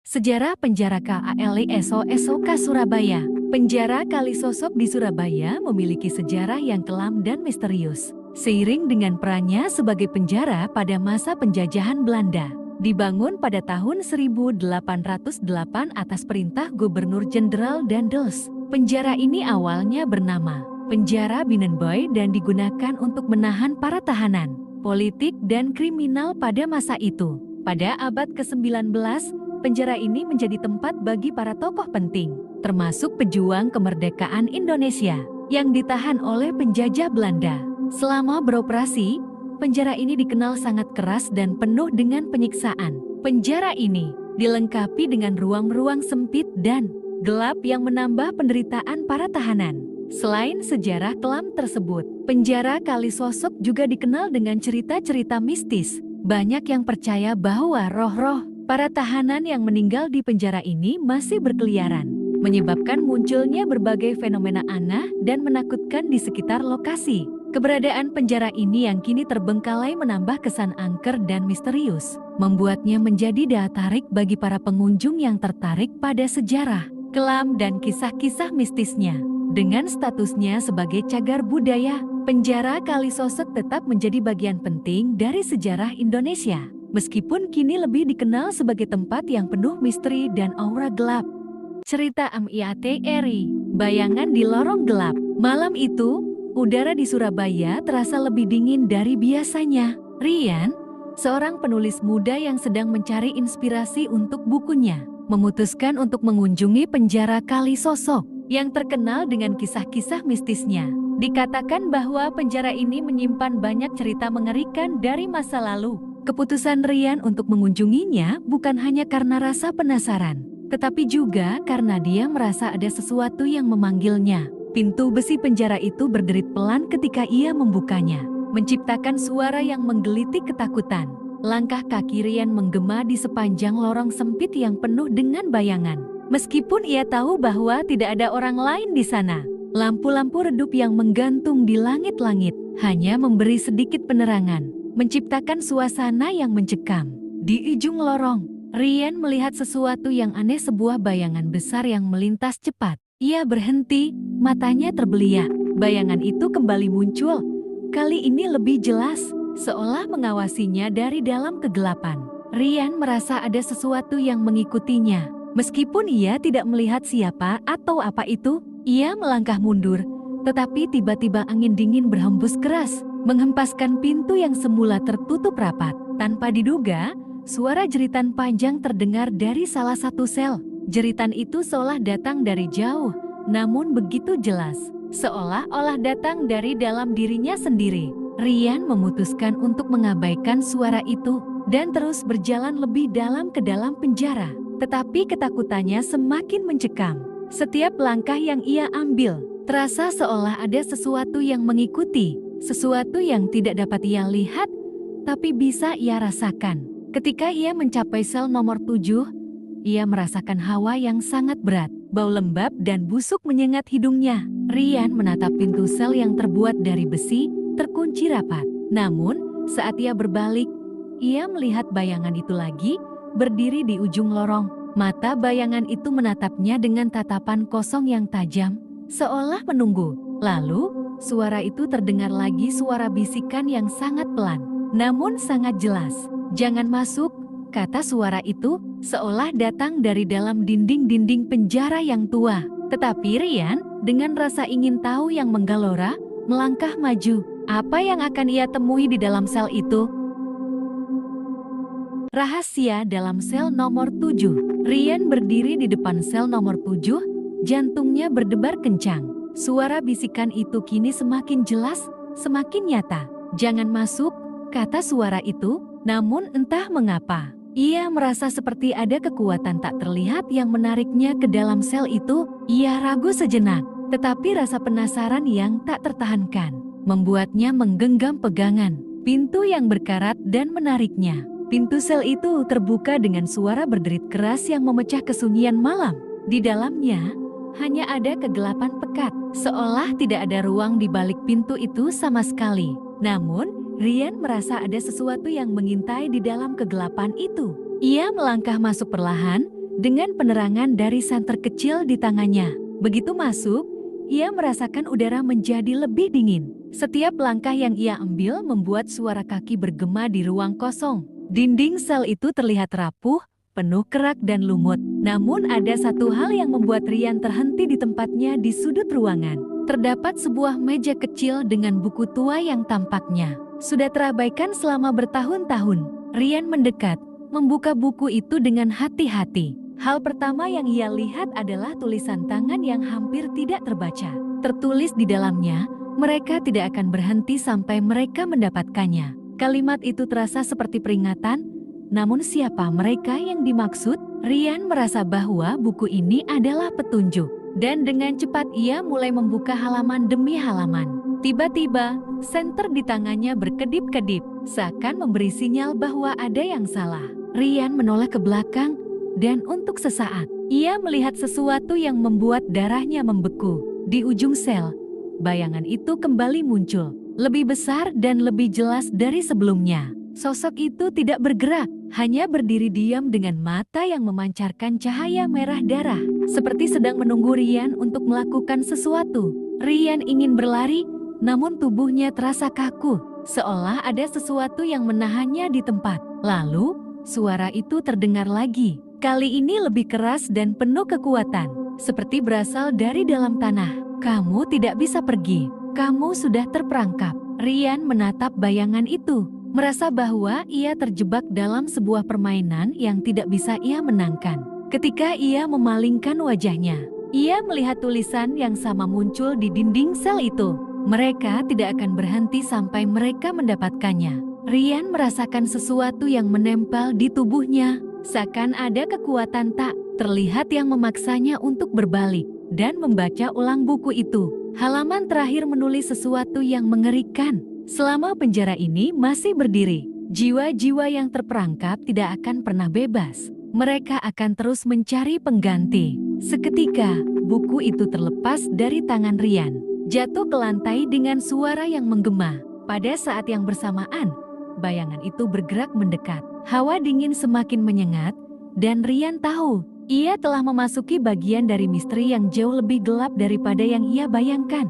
Sejarah Penjara KALISOSOK Surabaya. Penjara Kalisosok di Surabaya memiliki sejarah yang kelam dan misterius. Seiring dengan perannya sebagai penjara pada masa penjajahan Belanda, dibangun pada tahun 1808 atas perintah Gubernur Jenderal Daendels. Penjara ini awalnya bernama Penjara Binnenboy dan digunakan untuk menahan para tahanan politik dan kriminal pada masa itu. Pada abad ke-19, penjara ini menjadi tempat bagi para tokoh penting, termasuk pejuang kemerdekaan Indonesia, yang ditahan oleh penjajah Belanda. Selama beroperasi, penjara ini dikenal sangat keras dan penuh dengan penyiksaan. Penjara ini dilengkapi dengan ruang-ruang sempit dan gelap yang menambah penderitaan para tahanan. Selain sejarah kelam tersebut, penjara Kalisosok juga dikenal dengan cerita-cerita mistis. Banyak yang percaya bahwa roh-roh para tahanan yang meninggal di penjara ini masih berkeliaran, menyebabkan munculnya berbagai fenomena aneh dan menakutkan di sekitar lokasi. Keberadaan penjara ini yang kini terbengkalai menambah kesan angker dan misterius, membuatnya menjadi daya tarik bagi para pengunjung yang tertarik pada sejarah kelam dan kisah-kisah mistisnya. Dengan statusnya sebagai cagar budaya, penjara Kalisosok tetap menjadi bagian penting dari sejarah Indonesia, meskipun kini lebih dikenal sebagai tempat yang penuh misteri dan aura gelap. Cerita MIATRI, Bayangan di Lorong Gelap. Malam itu, udara di Surabaya terasa lebih dingin dari biasanya. Rian, seorang penulis muda yang sedang mencari inspirasi untuk bukunya, memutuskan untuk mengunjungi penjara Kalisosok yang terkenal dengan kisah-kisah mistisnya. Dikatakan bahwa penjara ini menyimpan banyak cerita mengerikan dari masa lalu. Keputusan Rian untuk mengunjunginya bukan hanya karena rasa penasaran, tetapi juga karena dia merasa ada sesuatu yang memanggilnya. Pintu besi penjara itu berderit pelan ketika ia membukanya, menciptakan suara yang menggelitik ketakutan. Langkah kaki Rian menggema di sepanjang lorong sempit yang penuh dengan bayangan. Meskipun ia tahu bahwa tidak ada orang lain di sana, lampu-lampu redup yang menggantung di langit-langit hanya memberi sedikit penerangan, menciptakan suasana yang mencekam. Di ujung lorong, Rian melihat sesuatu yang aneh, sebuah bayangan besar yang melintas cepat. Ia berhenti, matanya terbeliak. Bayangan itu kembali muncul, kali ini lebih jelas, seolah mengawasinya dari dalam kegelapan. Rian merasa ada sesuatu yang mengikutinya. Meskipun ia tidak melihat siapa atau apa itu, ia melangkah mundur, tetapi tiba-tiba angin dingin berhembus keras, menghempaskan pintu yang semula tertutup rapat. Tanpa diduga, suara jeritan panjang terdengar dari salah satu sel. Jeritan itu seolah datang dari jauh, namun begitu jelas, seolah-olah datang dari dalam dirinya sendiri. Rian memutuskan untuk mengabaikan suara itu dan terus berjalan lebih dalam ke dalam penjara. Tetapi ketakutannya semakin mencekam. Setiap langkah yang ia ambil, terasa seolah ada sesuatu yang mengikuti, sesuatu yang tidak dapat ia lihat, tapi bisa ia rasakan. Ketika ia mencapai sel nomor 7, ia merasakan hawa yang sangat berat, bau lembab dan busuk menyengat hidungnya. Rian menatap pintu sel yang terbuat dari besi, terkunci rapat. Namun, saat ia berbalik, ia melihat bayangan itu lagi, berdiri di ujung lorong. Mata bayangan itu menatapnya dengan tatapan kosong yang tajam, seolah menunggu. Lalu, suara itu terdengar lagi, suara bisikan yang sangat pelan, namun sangat jelas. "Jangan masuk," kata suara itu, seolah datang dari dalam dinding-dinding penjara yang tua. Tetapi Rian, dengan rasa ingin tahu yang menggelora, melangkah maju. Apa yang akan ia temui di dalam sel itu? Rahasia dalam sel nomor 7. Rian berdiri di depan sel nomor 7, jantungnya berdebar kencang. Suara bisikan itu kini semakin jelas, semakin nyata. "Jangan masuk," kata suara itu, namun entah mengapa, ia merasa seperti ada kekuatan tak terlihat yang menariknya ke dalam sel itu. Ia ragu sejenak, tetapi rasa penasaran yang tak tertahankan membuatnya menggenggam pegangan pintu yang berkarat dan menariknya. Pintu sel itu terbuka dengan suara berderit keras yang memecah kesunyian malam. Di dalamnya, hanya ada kegelapan pekat, seolah tidak ada ruang di balik pintu itu sama sekali. Namun, Rian merasa ada sesuatu yang mengintai di dalam kegelapan itu. Ia melangkah masuk perlahan, dengan penerangan dari senter kecil di tangannya. Begitu masuk, ia merasakan udara menjadi lebih dingin. Setiap langkah yang ia ambil membuat suara kaki bergema di ruang kosong. Dinding sel itu terlihat rapuh, penuh kerak dan lumut. Namun ada satu hal yang membuat Rian terhenti di tempatnya di sudut ruangan. Terdapat sebuah meja kecil dengan buku tua yang tampaknya sudah terabaikan selama bertahun-tahun. Rian mendekat, membuka buku itu dengan hati-hati. Hal pertama yang ia lihat adalah tulisan tangan yang hampir tidak terbaca. Tertulis di dalamnya, mereka tidak akan berhenti sampai mereka mendapatkannya. Kalimat itu terasa seperti peringatan, namun siapa mereka yang dimaksud? Rian merasa bahwa buku ini adalah petunjuk. Dan dengan cepat ia mulai membuka halaman demi halaman. Tiba-tiba, senter di tangannya berkedip-kedip, seakan memberi sinyal bahwa ada yang salah. Rian menoleh ke belakang, dan untuk sesaat, ia melihat sesuatu yang membuat darahnya membeku. Di ujung sel, bayangan itu kembali muncul, lebih besar dan lebih jelas dari sebelumnya. Sosok itu tidak bergerak, hanya berdiri diam dengan mata yang memancarkan cahaya merah darah, seperti sedang menunggu Rian untuk melakukan sesuatu. Rian ingin berlari, namun tubuhnya terasa kaku, seolah ada sesuatu yang menahannya di tempat. Lalu, suara itu terdengar lagi. Kali ini lebih keras dan penuh kekuatan, seperti berasal dari dalam tanah. Kamu tidak bisa pergi, kamu sudah terperangkap. Rian menatap bayangan itu, merasa bahwa ia terjebak dalam sebuah permainan yang tidak bisa ia menangkan. Ketika ia memalingkan wajahnya, ia melihat tulisan yang sama muncul di dinding sel itu. Mereka tidak akan berhenti sampai mereka mendapatkannya. Rian merasakan sesuatu yang menempel di tubuhnya, seakan ada kekuatan tak terlihat yang memaksanya untuk berbalik dan membaca ulang buku itu. Halaman terakhir menulis sesuatu yang mengerikan. Selama penjara ini masih berdiri, jiwa-jiwa yang terperangkap tidak akan pernah bebas. Mereka akan terus mencari pengganti. Seketika, buku itu terlepas dari tangan Rian, jatuh ke lantai dengan suara yang menggema. Pada saat yang bersamaan, bayangan itu bergerak mendekat. Hawa dingin semakin menyengat, dan Rian tahu ia telah memasuki bagian dari misteri yang jauh lebih gelap daripada yang ia bayangkan.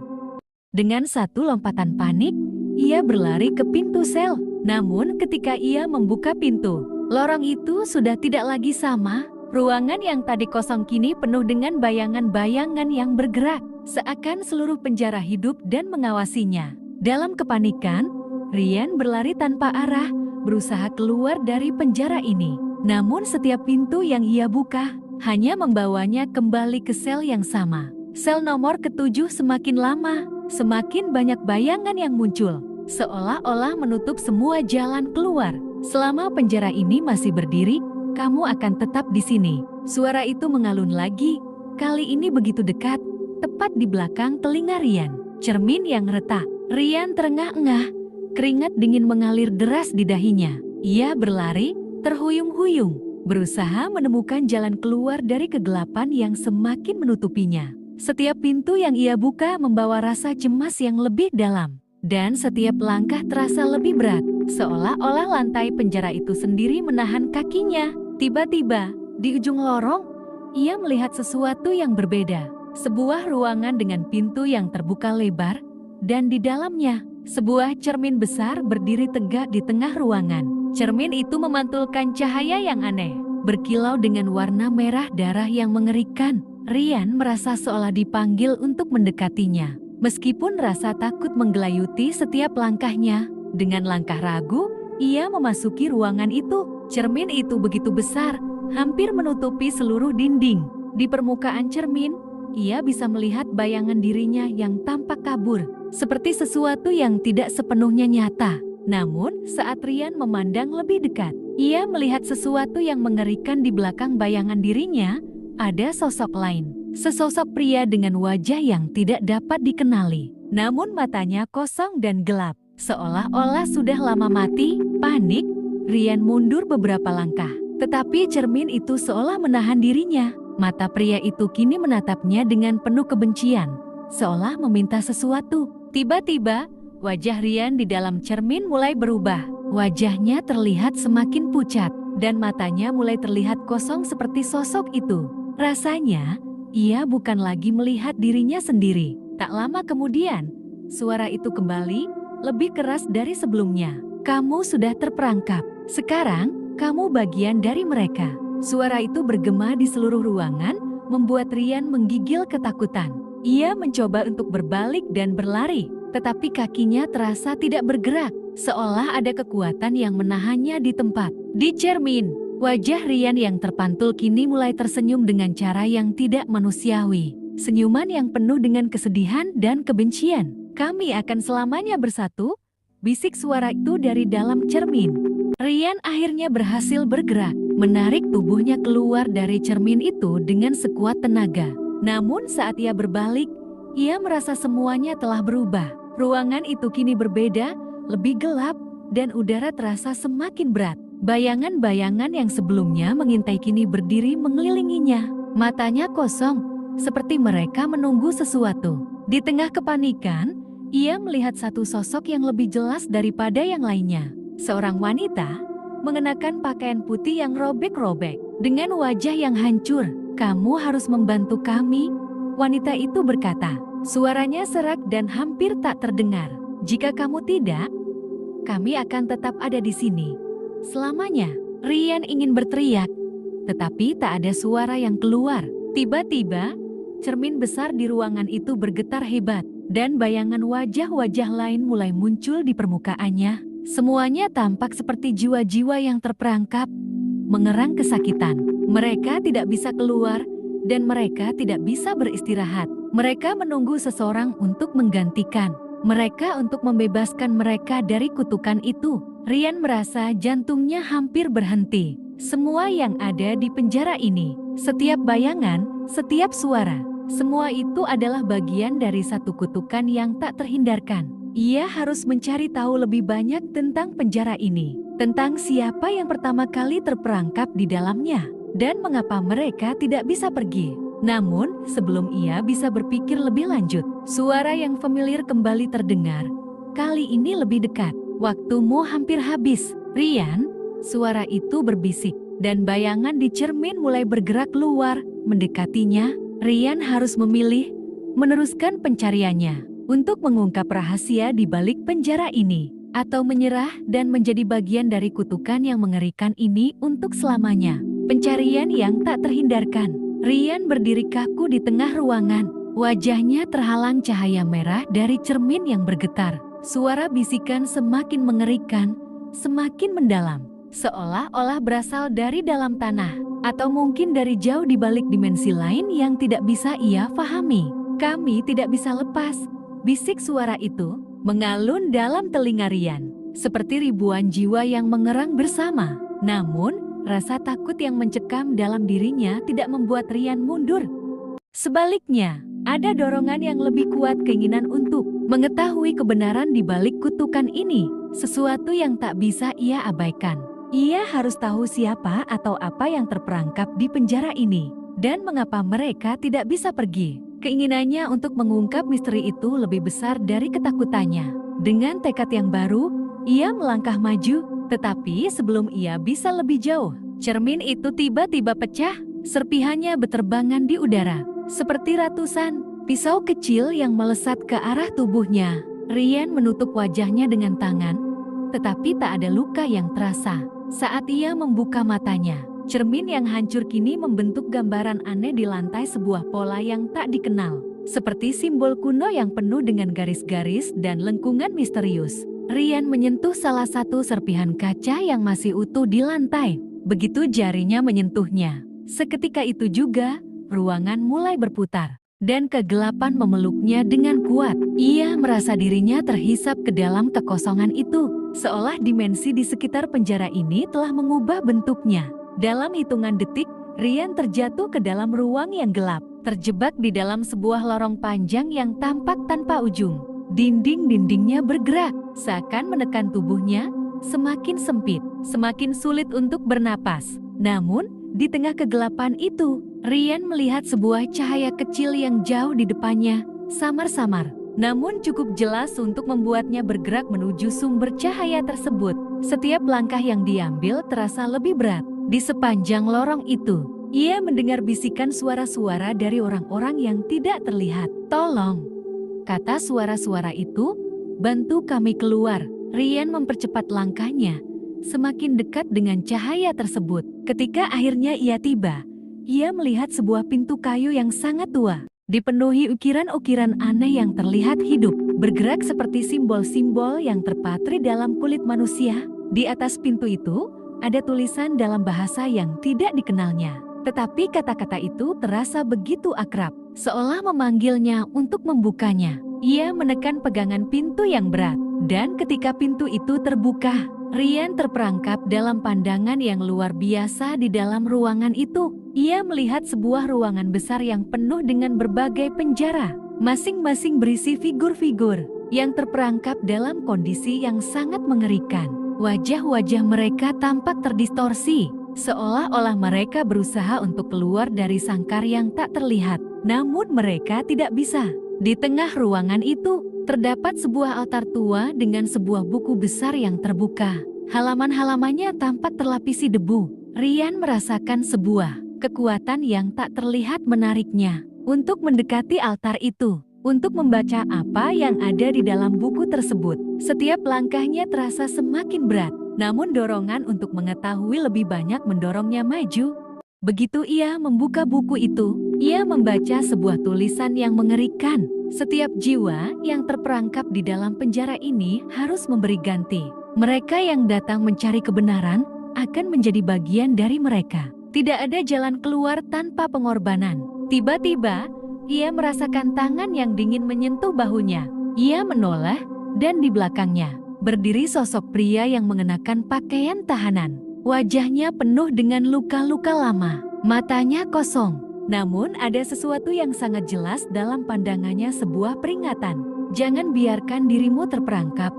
Dengan satu lompatan panik, ia berlari ke pintu sel. Namun ketika ia membuka pintu, lorong itu sudah tidak lagi sama. Ruangan yang tadi kosong kini penuh dengan bayangan-bayangan yang bergerak, seakan seluruh penjara hidup dan mengawasinya. Dalam kepanikan, Rian berlari tanpa arah, berusaha keluar dari penjara ini. Namun setiap pintu yang ia buka hanya membawanya kembali ke sel yang sama. Sel nomor ke-7 semakin lama, semakin banyak bayangan yang muncul, seolah-olah menutup semua jalan keluar. Selama penjara ini masih berdiri, kamu akan tetap di sini. Suara itu mengalun lagi, kali ini begitu dekat, tepat di belakang telinga Rian. Cermin yang retak. Rian terengah-engah, keringat dingin mengalir deras di dahinya. Ia berlari, terhuyung-huyung, berusaha menemukan jalan keluar dari kegelapan yang semakin menutupinya. Setiap pintu yang ia buka membawa rasa cemas yang lebih dalam, dan setiap langkah terasa lebih berat, seolah-olah lantai penjara itu sendiri menahan kakinya. Tiba-tiba, di ujung lorong, ia melihat sesuatu yang berbeda. Sebuah ruangan dengan pintu yang terbuka lebar, dan di dalamnya, sebuah cermin besar berdiri tegak di tengah ruangan. Cermin itu memantulkan cahaya yang aneh, berkilau dengan warna merah darah yang mengerikan. Rian merasa seolah dipanggil untuk mendekatinya. Meskipun rasa takut menggelayuti setiap langkahnya, dengan langkah ragu, ia memasuki ruangan itu. Cermin itu begitu besar, hampir menutupi seluruh dinding. Di permukaan cermin, ia bisa melihat bayangan dirinya yang tampak kabur, seperti sesuatu yang tidak sepenuhnya nyata. Namun, saat Rian memandang lebih dekat, ia melihat sesuatu yang mengerikan di belakang bayangan dirinya. Ada sosok lain, sesosok pria dengan wajah yang tidak dapat dikenali. Namun matanya kosong dan gelap, seolah-olah sudah lama mati. Panik, Rian mundur beberapa langkah, tetapi cermin itu seolah menahan dirinya. Mata pria itu kini menatapnya dengan penuh kebencian, seolah meminta sesuatu. Tiba-tiba, wajah Rian di dalam cermin mulai berubah. Wajahnya terlihat semakin pucat, dan matanya mulai terlihat kosong seperti sosok itu. Rasanya, ia bukan lagi melihat dirinya sendiri. Tak lama kemudian, suara itu kembali, lebih keras dari sebelumnya. Kamu sudah terperangkap. Sekarang, kamu bagian dari mereka. Suara itu bergema di seluruh ruangan, membuat Rian menggigil ketakutan. Ia mencoba untuk berbalik dan berlari, tetapi kakinya terasa tidak bergerak, seolah ada kekuatan yang menahannya di tempat. Di cermin, wajah Rian yang terpantul kini mulai tersenyum dengan cara yang tidak manusiawi. Senyuman yang penuh dengan kesedihan dan kebencian. Kami akan selamanya bersatu, bisik suara itu dari dalam cermin. Rian akhirnya berhasil bergerak, menarik tubuhnya keluar dari cermin itu dengan sekuat tenaga. Namun saat ia berbalik, ia merasa semuanya telah berubah. Ruangan itu kini berbeda, lebih gelap, dan udara terasa semakin berat. Bayangan-bayangan yang sebelumnya mengintai kini berdiri mengelilinginya. Matanya kosong, seperti mereka menunggu sesuatu. Di tengah kepanikan, ia melihat satu sosok yang lebih jelas daripada yang lainnya. Seorang wanita mengenakan pakaian putih yang robek-robek, dengan wajah yang hancur. Kamu harus membantu kami, wanita itu berkata. Suaranya serak dan hampir tak terdengar. Jika kamu tidak, kami akan tetap ada di sini selamanya. Rian ingin berteriak, tetapi tak ada suara yang keluar. Tiba-tiba, cermin besar di ruangan itu bergetar hebat, dan bayangan wajah-wajah lain mulai muncul di permukaannya. Semuanya tampak seperti jiwa-jiwa yang terperangkap, mengerang kesakitan. Mereka tidak bisa keluar, dan mereka tidak bisa beristirahat. Mereka menunggu seseorang untuk menggantikan mereka, untuk membebaskan mereka dari kutukan itu. Rian merasa jantungnya hampir berhenti. Semua yang ada di penjara ini, setiap bayangan, setiap suara, semua itu adalah bagian dari satu kutukan yang tak terhindarkan. Ia harus mencari tahu lebih banyak tentang penjara ini, tentang siapa yang pertama kali terperangkap di dalamnya, dan mengapa mereka tidak bisa pergi. Namun, sebelum ia bisa berpikir lebih lanjut, suara yang familiar kembali terdengar. Kali ini lebih dekat. Waktumu hampir habis, Rian. Suara itu berbisik, dan bayangan di cermin mulai bergerak keluar, mendekatinya. Rian harus memilih, meneruskan pencariannya untuk mengungkap rahasia di balik penjara ini, atau menyerah dan menjadi bagian dari kutukan yang mengerikan ini untuk selamanya. Pencarian yang tak terhindarkan. Rian berdiri kaku di tengah ruangan. Wajahnya terhalang cahaya merah dari cermin yang bergetar. Suara bisikan semakin mengerikan, semakin mendalam, seolah-olah berasal dari dalam tanah, atau mungkin dari jauh di balik dimensi lain yang tidak bisa ia pahami. Kami tidak bisa lepas, bisik suara itu mengalun dalam telinga Rian, seperti ribuan jiwa yang mengerang bersama. Namun, rasa takut yang mencekam dalam dirinya tidak membuat Rian mundur. Sebaliknya, ada dorongan yang lebih kuat, keinginan untuk mengetahui kebenaran di balik kutukan ini, sesuatu yang tak bisa ia abaikan. Ia harus tahu siapa atau apa yang terperangkap di penjara ini, dan mengapa mereka tidak bisa pergi. Keinginannya untuk mengungkap misteri itu lebih besar dari ketakutannya. Dengan tekad yang baru, ia melangkah maju, tetapi sebelum ia bisa lebih jauh, cermin itu tiba-tiba pecah, serpihannya berterbangan di udara, seperti ratusan pisau kecil yang melesat ke arah tubuhnya. Rian menutup wajahnya dengan tangan, tetapi tak ada luka yang terasa. Saat ia membuka matanya, cermin yang hancur kini membentuk gambaran aneh di lantai, sebuah pola yang tak dikenal, seperti simbol kuno yang penuh dengan garis-garis dan lengkungan misterius. Rian menyentuh salah satu serpihan kaca yang masih utuh di lantai. Begitu jarinya menyentuhnya, seketika itu juga ruangan mulai berputar, dan kegelapan memeluknya dengan kuat. Ia merasa dirinya terhisap ke dalam kekosongan itu, seolah dimensi di sekitar penjara ini telah mengubah bentuknya. Dalam hitungan detik, Rian terjatuh ke dalam ruang yang gelap, terjebak di dalam sebuah lorong panjang yang tampak tanpa ujung. Dinding-dindingnya bergerak, seakan menekan tubuhnya, semakin sempit, semakin sulit untuk bernapas. Namun, di tengah kegelapan itu, Rian melihat sebuah cahaya kecil yang jauh di depannya, samar-samar, namun cukup jelas untuk membuatnya bergerak menuju sumber cahaya tersebut. Setiap langkah yang diambil terasa lebih berat. Di sepanjang lorong itu, ia mendengar bisikan suara-suara dari orang-orang yang tidak terlihat. "Tolong," kata suara-suara itu, "bantu kami keluar." Rian mempercepat langkahnya, semakin dekat dengan cahaya tersebut. Ketika akhirnya ia tiba, ia melihat sebuah pintu kayu yang sangat tua, dipenuhi ukiran-ukiran aneh yang terlihat hidup, bergerak seperti simbol-simbol yang terpatri dalam kulit manusia. Di atas pintu itu, ada tulisan dalam bahasa yang tidak dikenalnya. Tetapi kata-kata itu terasa begitu akrab, seolah memanggilnya untuk membukanya. Ia menekan pegangan pintu yang berat, dan ketika pintu itu terbuka, Rian terperangkap dalam pandangan yang luar biasa di dalam ruangan itu. Ia melihat sebuah ruangan besar yang penuh dengan berbagai penjara, masing-masing berisi figur-figur yang terperangkap dalam kondisi yang sangat mengerikan. Wajah-wajah mereka tampak terdistorsi, seolah-olah mereka berusaha untuk keluar dari sangkar yang tak terlihat. Namun mereka tidak bisa. Di tengah ruangan itu, terdapat sebuah altar tua dengan sebuah buku besar yang terbuka. Halaman-halamannya tampak terlapisi debu. Rian merasakan sebuah kekuatan yang tak terlihat menariknya untuk mendekati altar itu, untuk membaca apa yang ada di dalam buku tersebut. Setiap langkahnya terasa semakin berat, namun dorongan untuk mengetahui lebih banyak mendorongnya maju. Begitu ia membuka buku itu, ia membaca sebuah tulisan yang mengerikan. Setiap jiwa yang terperangkap di dalam penjara ini harus memberi ganti. Mereka yang datang mencari kebenaran akan menjadi bagian dari mereka. Tidak ada jalan keluar tanpa pengorbanan. Tiba-tiba, ia merasakan tangan yang dingin menyentuh bahunya. Ia menoleh, dan di belakangnya berdiri sosok pria yang mengenakan pakaian tahanan. Wajahnya penuh dengan luka-luka lama, matanya kosong. Namun ada sesuatu yang sangat jelas dalam pandangannya, sebuah peringatan. "Jangan biarkan dirimu terperangkap,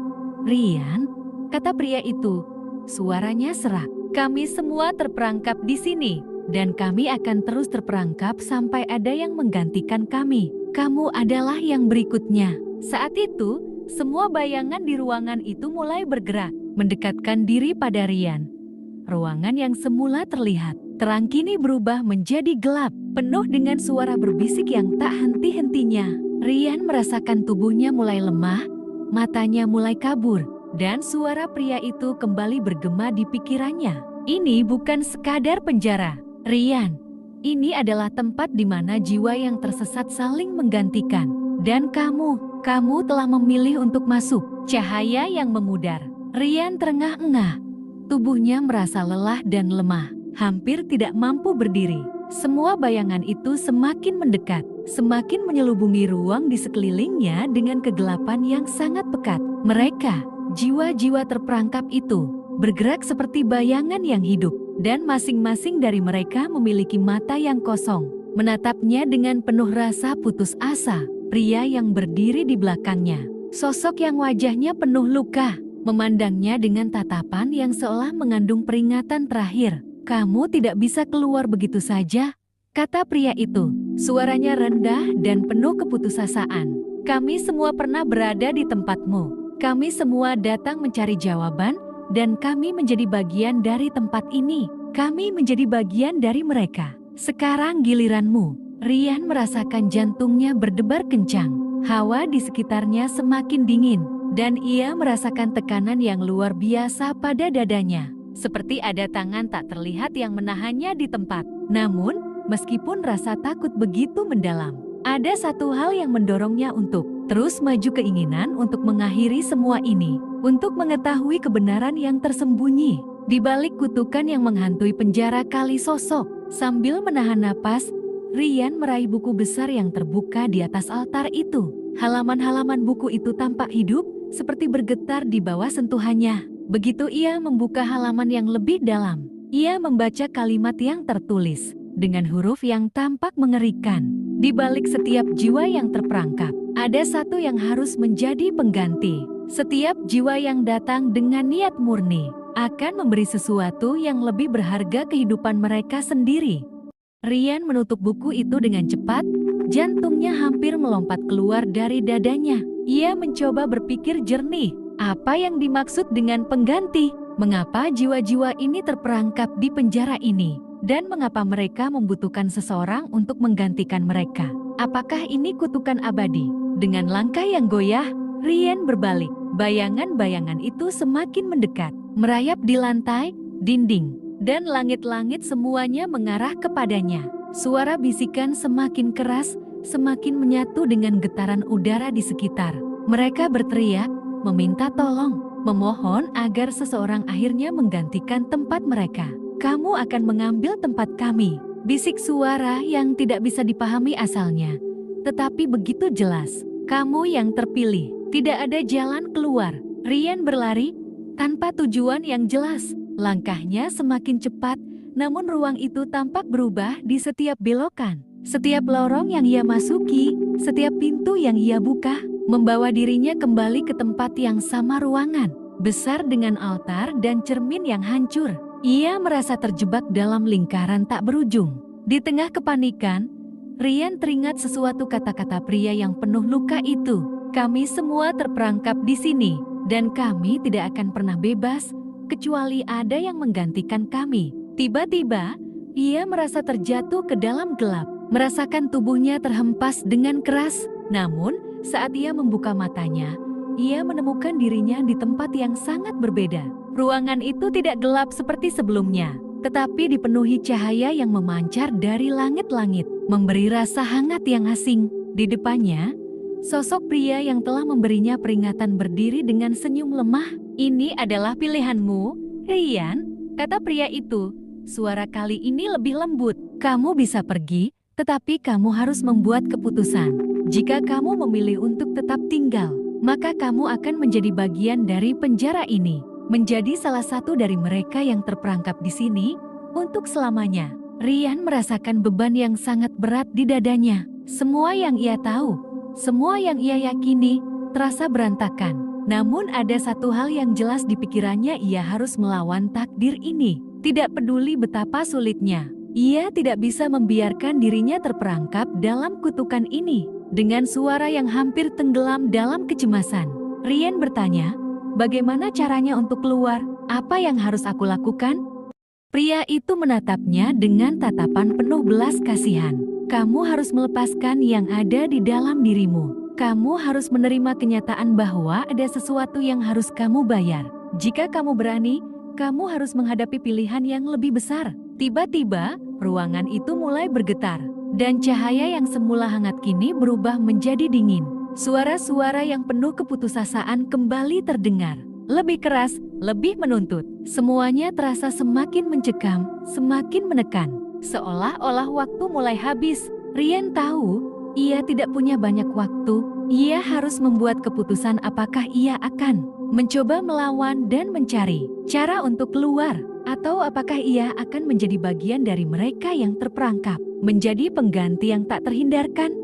Rian," kata pria itu. Suaranya serak. "Kami semua terperangkap di sini, dan kami akan terus terperangkap sampai ada yang menggantikan kami. Kamu adalah yang berikutnya." Saat itu, semua bayangan di ruangan itu mulai bergerak, mendekatkan diri pada Rian. Ruangan yang semula terlihat terang kini berubah menjadi gelap, penuh dengan suara berbisik yang tak henti-hentinya. Rian merasakan tubuhnya mulai lemah, matanya mulai kabur, dan suara pria itu kembali bergema di pikirannya. Ini bukan sekadar penjara, Rian. Ini adalah tempat di mana jiwa yang tersesat saling menggantikan. Dan kamu telah memilih untuk masuk. Cahaya yang memudar. Rian terengah-engah. Tubuhnya merasa lelah dan lemah, hampir tidak mampu berdiri. Semua bayangan itu semakin mendekat, semakin menyelubungi ruang di sekelilingnya dengan kegelapan yang sangat pekat. Mereka, jiwa-jiwa terperangkap itu, bergerak seperti bayangan yang hidup, dan masing-masing dari mereka memiliki mata yang kosong, menatapnya dengan penuh rasa putus asa. Pria yang berdiri di belakangnya, sosok yang wajahnya penuh luka, memandangnya dengan tatapan yang seolah mengandung peringatan terakhir. "Kamu tidak bisa keluar begitu saja," kata pria itu. Suaranya rendah dan penuh keputusasaan. "Kami semua pernah berada di tempatmu. Kami semua datang mencari jawaban, dan kami menjadi bagian dari tempat ini. Kami menjadi bagian dari mereka. Sekarang giliranmu." Rian merasakan jantungnya berdebar kencang. Hawa di sekitarnya semakin dingin, dan ia merasakan tekanan yang luar biasa pada dadanya. Seperti ada tangan tak terlihat yang menahannya di tempat. Namun, meskipun rasa takut begitu mendalam, ada satu hal yang mendorongnya untuk terus maju, keinginan untuk mengakhiri semua ini, untuk mengetahui kebenaran yang tersembunyi di balik kutukan yang menghantui penjara Kalisosok. Sambil menahan napas, Rian meraih buku besar yang terbuka di atas altar itu. Halaman-halaman buku itu tampak hidup, seperti bergetar di bawah sentuhannya. Begitu ia membuka halaman yang lebih dalam, ia membaca kalimat yang tertulis dengan huruf yang tampak mengerikan. Di balik setiap jiwa yang terperangkap, ada satu yang harus menjadi pengganti. Setiap jiwa yang datang dengan niat murni akan memberi sesuatu yang lebih berharga, kehidupan mereka sendiri. Rian menutup buku itu dengan cepat, jantungnya hampir melompat keluar dari dadanya. Ia mencoba berpikir jernih, apa yang dimaksud dengan pengganti? Mengapa jiwa-jiwa ini terperangkap di penjara ini? Dan mengapa mereka membutuhkan seseorang untuk menggantikan mereka? Apakah ini kutukan abadi? Dengan langkah yang goyah, Rian berbalik. Bayangan-bayangan itu semakin mendekat, merayap di lantai, dinding, dan langit-langit semuanya mengarah kepadanya. Suara bisikan semakin keras, semakin menyatu dengan getaran udara di sekitar. Mereka berteriak, meminta tolong, memohon agar seseorang akhirnya menggantikan tempat mereka. Kamu akan mengambil tempat kami, bisik suara yang tidak bisa dipahami asalnya. Tetapi begitu jelas, kamu yang terpilih, tidak ada jalan keluar. Rian berlari, tanpa tujuan yang jelas. Langkahnya semakin cepat, namun ruang itu tampak berubah di setiap belokan. Setiap lorong yang ia masuki, setiap pintu yang ia buka, membawa dirinya kembali ke tempat yang sama ruangan, besar dengan altar dan cermin yang hancur. Ia merasa terjebak dalam lingkaran tak berujung. Di tengah kepanikan, Rian teringat sesuatu kata-kata pria yang penuh luka itu. Kami semua terperangkap di sini, dan kami tidak akan pernah bebas, kecuali ada yang menggantikan kami. Tiba-tiba, ia merasa terjatuh ke dalam gelap, merasakan tubuhnya terhempas dengan keras. Namun, saat ia membuka matanya, ia menemukan dirinya di tempat yang sangat berbeda. Ruangan itu tidak gelap seperti sebelumnya, tetapi dipenuhi cahaya yang memancar dari langit-langit, memberi rasa hangat yang asing. Di depannya, sosok pria yang telah memberinya peringatan berdiri dengan senyum lemah. Ini adalah pilihanmu, Rian, kata pria itu. Suara kali ini lebih lembut. Kamu bisa pergi, tetapi kamu harus membuat keputusan. Jika kamu memilih untuk tetap tinggal, maka kamu akan menjadi bagian dari penjara ini, menjadi salah satu dari mereka yang terperangkap di sini untuk selamanya. Rian merasakan beban yang sangat berat di dadanya. Semua yang ia tahu, semua yang ia yakini, terasa berantakan. Namun ada satu hal yang jelas di pikirannya, ia harus melawan takdir ini. Tidak peduli betapa sulitnya, ia tidak bisa membiarkan dirinya terperangkap dalam kutukan ini. Dengan suara yang hampir tenggelam dalam kecemasan, Rian bertanya, bagaimana caranya untuk keluar? Apa yang harus aku lakukan? Pria itu menatapnya dengan tatapan penuh belas kasihan. Kamu harus melepaskan yang ada di dalam dirimu. Kamu harus menerima kenyataan bahwa ada sesuatu yang harus kamu bayar. Jika kamu berani, kamu harus menghadapi pilihan yang lebih besar. Tiba-tiba, ruangan itu mulai bergetar, dan cahaya yang semula hangat kini berubah menjadi dingin. Suara-suara yang penuh keputusasaan kembali terdengar. Lebih keras, lebih menuntut. Semuanya terasa semakin mencekam, semakin menekan. Seolah-olah waktu mulai habis. Rian tahu, ia tidak punya banyak waktu. Ia harus membuat keputusan apakah ia akan mencoba melawan dan mencari cara untuk keluar, atau apakah ia akan menjadi bagian dari mereka yang terperangkap, menjadi pengganti yang tak terhindarkan.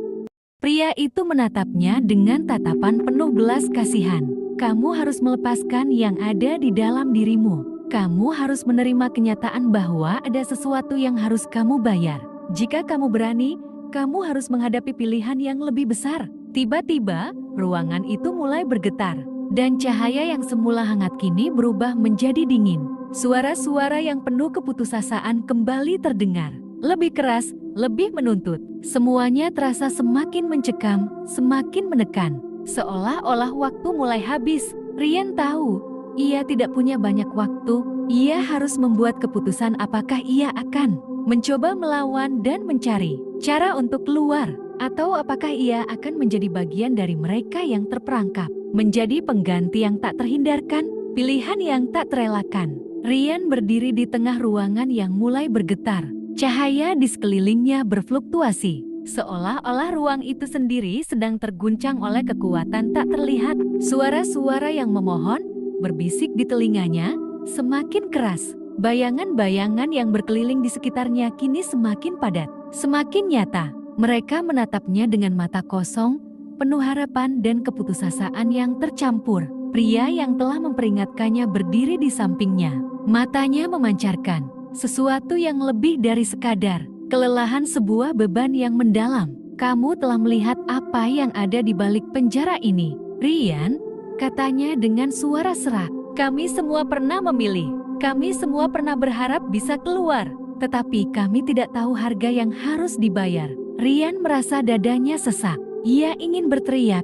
Pria itu menatapnya dengan tatapan penuh belas kasihan. Kamu harus melepaskan yang ada di dalam dirimu. Kamu harus menerima kenyataan bahwa ada sesuatu yang harus kamu bayar. Jika kamu berani, kamu harus menghadapi pilihan yang lebih besar. Tiba-tiba, ruangan itu mulai bergetar, dan cahaya yang semula hangat kini berubah menjadi dingin. Suara-suara yang penuh keputusasaan kembali terdengar. Lebih keras, lebih menuntut. Semuanya terasa semakin mencekam, semakin menekan. Seolah-olah waktu mulai habis. Rian tahu, ia tidak punya banyak waktu. Ia harus membuat keputusan apakah ia akan mencoba melawan dan mencari cara untuk keluar, atau apakah ia akan menjadi bagian dari mereka yang terperangkap, menjadi pengganti yang tak terhindarkan, pilihan yang tak terelakkan. Rian berdiri di tengah ruangan yang mulai bergetar. Cahaya di sekelilingnya berfluktuasi, seolah-olah ruang itu sendiri sedang terguncang oleh kekuatan tak terlihat. Suara-suara yang memohon, berbisik di telinganya, semakin keras. Bayangan-bayangan yang berkeliling di sekitarnya kini semakin padat, semakin nyata. Mereka menatapnya dengan mata kosong, penuh harapan dan keputusasaan yang tercampur. Pria yang telah memperingatkannya berdiri di sampingnya. Matanya memancarkan sesuatu yang lebih dari sekadar kelelahan, sebuah beban yang mendalam. Kamu telah melihat apa yang ada di balik penjara ini, Rian, katanya dengan suara serak. Kami semua pernah memilih. Kami semua pernah berharap bisa keluar. Tetapi kami tidak tahu harga yang harus dibayar. Rian merasa dadanya sesak. Ia ingin berteriak.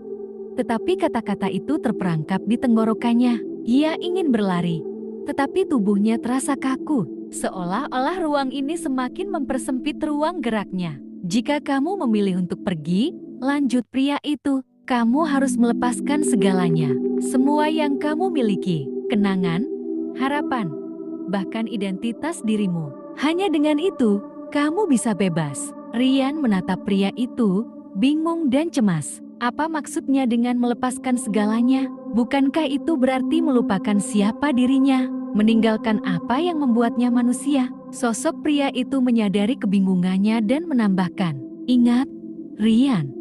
Tetapi kata-kata itu terperangkap di tenggorokannya. Ia ingin berlari. Tetapi tubuhnya terasa kaku. Seolah-olah ruang ini semakin mempersempit ruang geraknya. Jika kamu memilih untuk pergi, lanjut pria itu. Kamu harus melepaskan segalanya. Semua yang kamu miliki, kenangan, harapan, bahkan identitas dirimu. Hanya dengan itu, kamu bisa bebas. Rian menatap pria itu, bingung dan cemas. Apa maksudnya dengan melepaskan segalanya? Bukankah itu berarti melupakan siapa dirinya? Meninggalkan apa yang membuatnya manusia? Sosok pria itu menyadari kebingungannya dan menambahkan, "Ingat, Rian.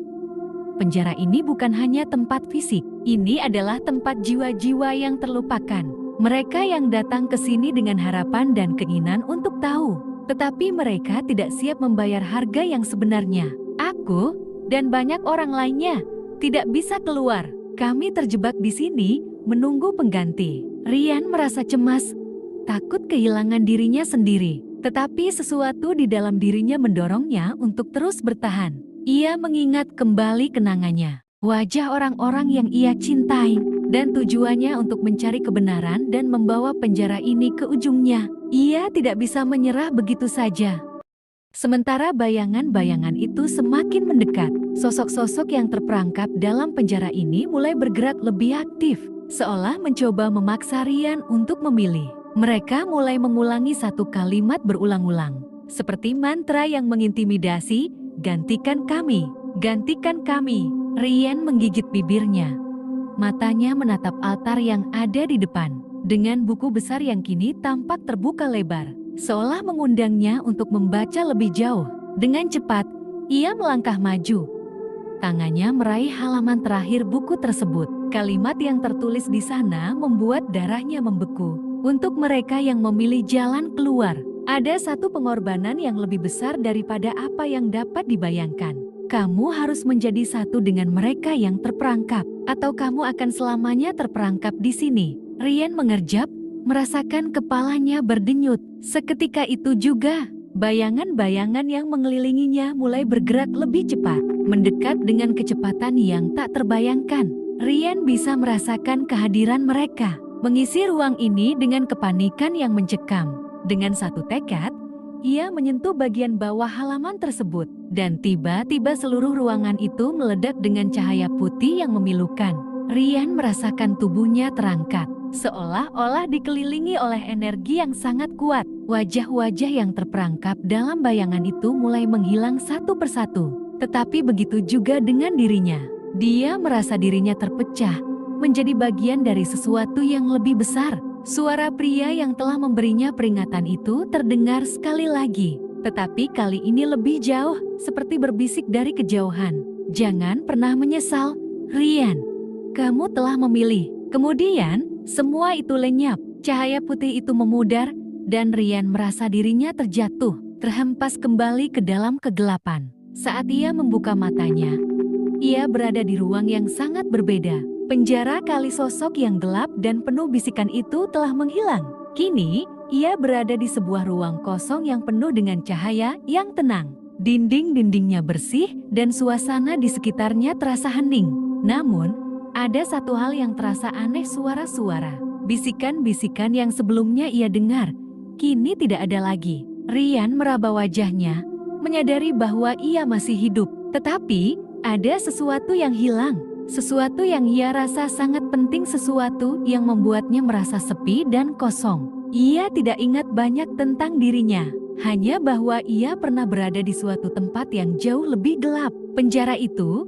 Penjara ini bukan hanya tempat fisik, ini adalah tempat jiwa-jiwa yang terlupakan. Mereka yang datang ke sini dengan harapan dan keinginan untuk tahu, tetapi mereka tidak siap membayar harga yang sebenarnya. Aku dan banyak orang lainnya tidak bisa keluar. Kami terjebak di sini menunggu pengganti." Rian merasa cemas, takut kehilangan dirinya sendiri, tetapi sesuatu di dalam dirinya mendorongnya untuk terus bertahan. Ia mengingat kembali kenangannya, wajah orang-orang yang ia cintai, dan tujuannya untuk mencari kebenaran dan membawa penjara ini ke ujungnya. Ia tidak bisa menyerah begitu saja. Sementara bayangan-bayangan itu semakin mendekat, sosok-sosok yang terperangkap dalam penjara ini mulai bergerak lebih aktif, seolah mencoba memaksa Rian untuk memilih. Mereka mulai mengulangi satu kalimat berulang-ulang, seperti mantra yang mengintimidasi, "Gantikan kami, gantikan kami." Rian menggigit bibirnya. Matanya menatap altar yang ada di depan, dengan buku besar yang kini tampak terbuka lebar, seolah mengundangnya untuk membaca lebih jauh. Dengan cepat, ia melangkah maju. Tangannya meraih halaman terakhir buku tersebut. Kalimat yang tertulis di sana membuat darahnya membeku. Untuk mereka yang memilih jalan keluar, ada satu pengorbanan yang lebih besar daripada apa yang dapat dibayangkan. Kamu harus menjadi satu dengan mereka yang terperangkap, atau kamu akan selamanya terperangkap di sini. Rian mengerjap, merasakan kepalanya berdenyut. Seketika itu juga, bayangan-bayangan yang mengelilinginya mulai bergerak lebih cepat, mendekat dengan kecepatan yang tak terbayangkan. Rian bisa merasakan kehadiran mereka, mengisi ruang ini dengan kepanikan yang mencekam. Dengan satu tekad, ia menyentuh bagian bawah halaman tersebut, dan tiba-tiba seluruh ruangan itu meledak dengan cahaya putih yang memilukan. Rian merasakan tubuhnya terangkat, seolah-olah dikelilingi oleh energi yang sangat kuat. Wajah-wajah yang terperangkap dalam bayangan itu mulai menghilang satu persatu. Tetapi begitu juga dengan dirinya. Dia merasa dirinya terpecah, menjadi bagian dari sesuatu yang lebih besar. Suara pria yang telah memberinya peringatan itu terdengar sekali lagi, tetapi kali ini lebih jauh, seperti berbisik dari kejauhan. "Jangan pernah menyesal, Rian. Kamu telah memilih." Kemudian, semua itu lenyap. Cahaya putih itu memudar, dan Rian merasa dirinya terjatuh, terhempas kembali ke dalam kegelapan. Saat ia membuka matanya, ia berada di ruang yang sangat berbeda. Penjara kali sosok yang gelap dan penuh bisikan itu telah menghilang. Kini, ia berada di sebuah ruang kosong yang penuh dengan cahaya yang tenang. Dinding-dindingnya bersih dan suasana di sekitarnya terasa hening. Namun, ada satu hal yang terasa aneh, suara-suara. Bisikan-bisikan yang sebelumnya ia dengar, kini tidak ada lagi. Rian meraba wajahnya, menyadari bahwa ia masih hidup. Tetapi, ada sesuatu yang hilang. Sesuatu yang ia rasa sangat penting, sesuatu yang membuatnya merasa sepi dan kosong. Ia tidak ingat banyak tentang dirinya, hanya bahwa ia pernah berada di suatu tempat yang jauh lebih gelap. Penjara itu,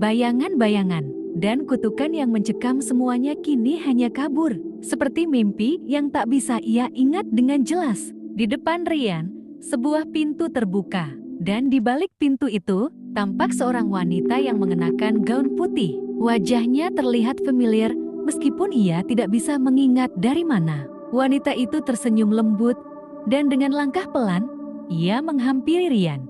bayangan-bayangan, dan kutukan yang mencekam semuanya kini hanya kabur, seperti mimpi yang tak bisa ia ingat dengan jelas. Di depan Rian, sebuah pintu terbuka, dan di balik pintu itu, tampak seorang wanita yang mengenakan gaun putih. Wajahnya terlihat familiar meskipun ia tidak bisa mengingat dari mana. Wanita itu tersenyum lembut dan dengan langkah pelan, ia menghampiri Rian.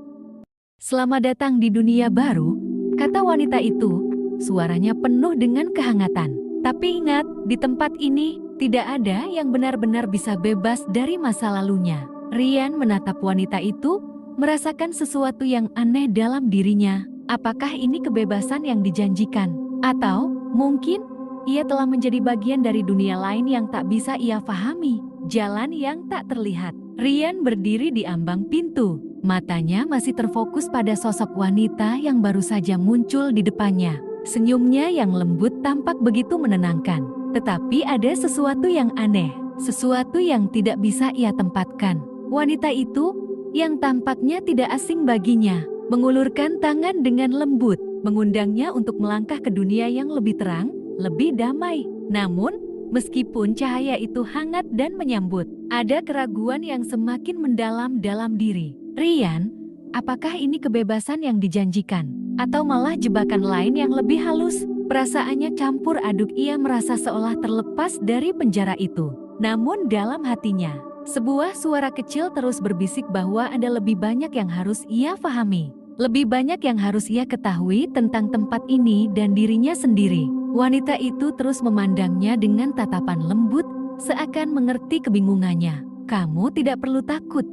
"Selamat datang di dunia baru," kata wanita itu, suaranya penuh dengan kehangatan. "Tapi ingat, di tempat ini, Tidak ada yang benar-benar bisa bebas dari masa lalunya. Rian menatap wanita itu, merasakan sesuatu yang aneh dalam dirinya. Apakah ini kebebasan yang dijanjikan? Atau mungkin ia telah menjadi bagian dari dunia lain yang tak bisa ia pahami, jalan yang tak terlihat. Rian berdiri di ambang pintu, matanya masih terfokus pada sosok wanita yang baru saja muncul di depannya. Senyumnya yang lembut tampak begitu menenangkan, tetapi ada sesuatu yang aneh, sesuatu yang tidak bisa ia tempatkan. Wanita itu, yang tampaknya tidak asing baginya, mengulurkan tangan dengan lembut, mengundangnya untuk melangkah ke dunia yang lebih terang, lebih damai. Namun, meskipun cahaya itu hangat dan menyambut, ada keraguan yang semakin mendalam dalam diri. Rian, apakah ini kebebasan yang dijanjikan? Atau malah jebakan lain yang lebih halus? Perasaannya campur aduk, ia merasa seolah terlepas dari penjara itu. Namun dalam hatinya, sebuah suara kecil terus berbisik bahwa ada lebih banyak yang harus ia pahami. Lebih banyak yang harus ia ketahui tentang tempat ini dan dirinya sendiri. Wanita itu terus memandangnya dengan tatapan lembut, seakan mengerti kebingungannya. "Kamu tidak perlu takut,"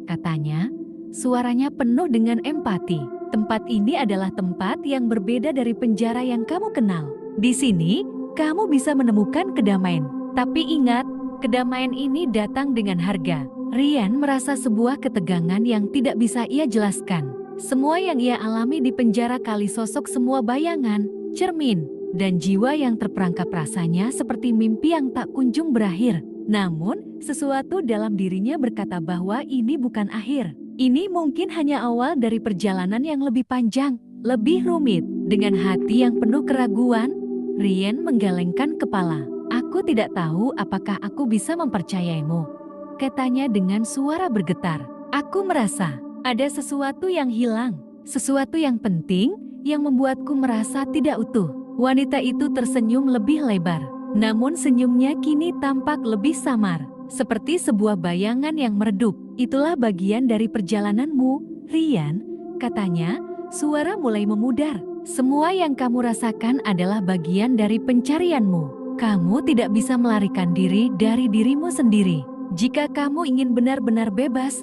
katanya. Suaranya penuh dengan empati. "Tempat ini adalah tempat yang berbeda dari penjara yang kamu kenal. Di sini, kamu bisa menemukan kedamaian. Tapi ingat, kedamaian ini datang dengan harga." Rian merasa sebuah ketegangan yang tidak bisa ia jelaskan. Semua yang ia alami di penjara Kalisosok, semua bayangan, cermin, dan jiwa yang terperangkap rasanya seperti mimpi yang tak kunjung berakhir. Namun, sesuatu dalam dirinya berkata bahwa ini bukan akhir. Ini mungkin hanya awal dari perjalanan yang lebih panjang, lebih rumit. Dengan hati yang penuh keraguan, Rian menggelengkan kepala. "Aku tidak tahu apakah aku bisa mempercayaimu," katanya dengan suara bergetar. "Aku merasa ada sesuatu yang hilang, sesuatu yang penting yang membuatku merasa tidak utuh." Wanita itu tersenyum lebih lebar, namun senyumnya kini tampak lebih samar, seperti sebuah bayangan yang meredup. "Itulah bagian dari perjalananmu, Rian," katanya, suara mulai memudar. "Semua yang kamu rasakan adalah bagian dari pencarianmu. Kamu tidak bisa melarikan diri dari dirimu sendiri. Jika kamu ingin benar-benar bebas,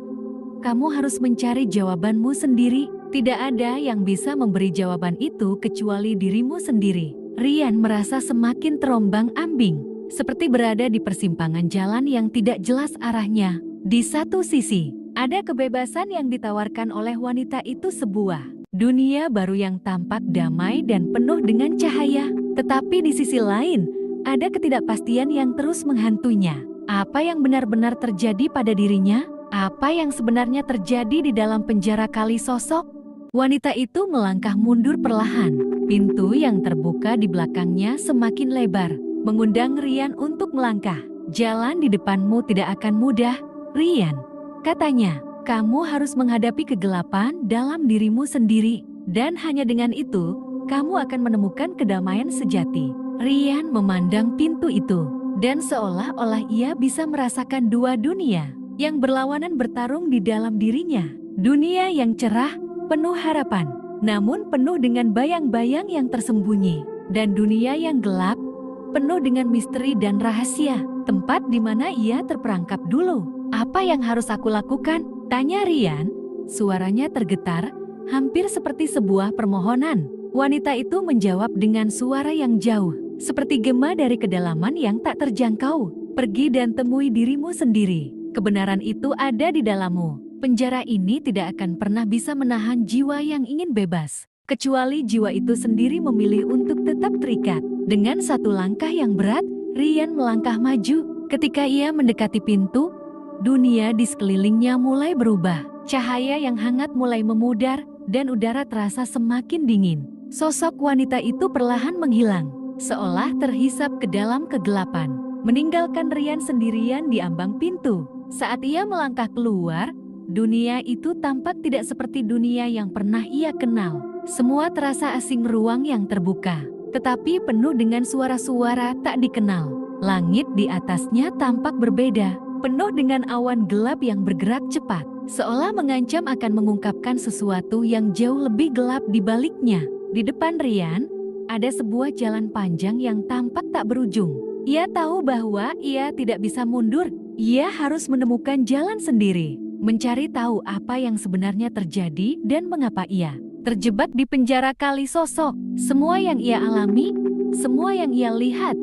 kamu harus mencari jawabanmu sendiri. Tidak ada yang bisa memberi jawaban itu kecuali dirimu sendiri." Rian merasa semakin terombang-ambing, seperti berada di persimpangan jalan yang tidak jelas arahnya. Di satu sisi, ada kebebasan yang ditawarkan oleh wanita itu, sebuah dunia baru yang tampak damai dan penuh dengan cahaya. Tetapi di sisi lain, ada ketidakpastian yang terus menghantuinya. Apa yang benar-benar terjadi pada dirinya? Apa yang sebenarnya terjadi di dalam penjara Kalisosok? Wanita itu melangkah mundur perlahan. Pintu yang terbuka di belakangnya semakin lebar, mengundang Rian untuk melangkah. "Jalan di depanmu tidak akan mudah, Rian," katanya. "Kamu harus menghadapi kegelapan dalam dirimu sendiri, dan hanya dengan itu, kamu akan menemukan kedamaian sejati." Rian memandang pintu itu, dan seolah-olah ia bisa merasakan dua dunia yang berlawanan bertarung di dalam dirinya. Dunia yang cerah, penuh harapan, namun penuh dengan bayang-bayang yang tersembunyi. Dan dunia yang gelap, penuh dengan misteri dan rahasia. Tempat di mana ia terperangkap dulu. "Apa yang harus aku lakukan?" tanya Rian. Suaranya tergetar, hampir seperti sebuah permohonan. Wanita itu menjawab dengan suara yang jauh, seperti gema dari kedalaman yang tak terjangkau. "Pergi dan temui dirimu sendiri. Kebenaran itu ada di dalammu. Penjara ini tidak akan pernah bisa menahan jiwa yang ingin bebas, kecuali jiwa itu sendiri memilih untuk tetap terikat." Dengan satu langkah yang berat, Rian melangkah maju. Ketika ia mendekati pintu, dunia di sekelilingnya mulai berubah. Cahaya yang hangat mulai memudar, dan udara terasa semakin dingin. Sosok wanita itu perlahan menghilang, seolah terhisap ke dalam kegelapan, meninggalkan Rian sendirian di ambang pintu. Saat ia melangkah keluar, dunia itu tampak tidak seperti dunia yang pernah ia kenal. Semua terasa asing, ruang yang terbuka, tetapi penuh dengan suara-suara tak dikenal. Langit di atasnya tampak berbeda, penuh dengan awan gelap yang bergerak cepat, seolah mengancam akan mengungkapkan sesuatu yang jauh lebih gelap di baliknya. Di depan Rian, ada sebuah jalan panjang yang tampak tak berujung. Ia tahu bahwa ia tidak bisa mundur. Ia harus menemukan jalan sendiri, mencari tahu apa yang sebenarnya terjadi dan mengapa ia terjebak di penjara Kalisosok. Semua yang ia alami, semua yang ia lihat,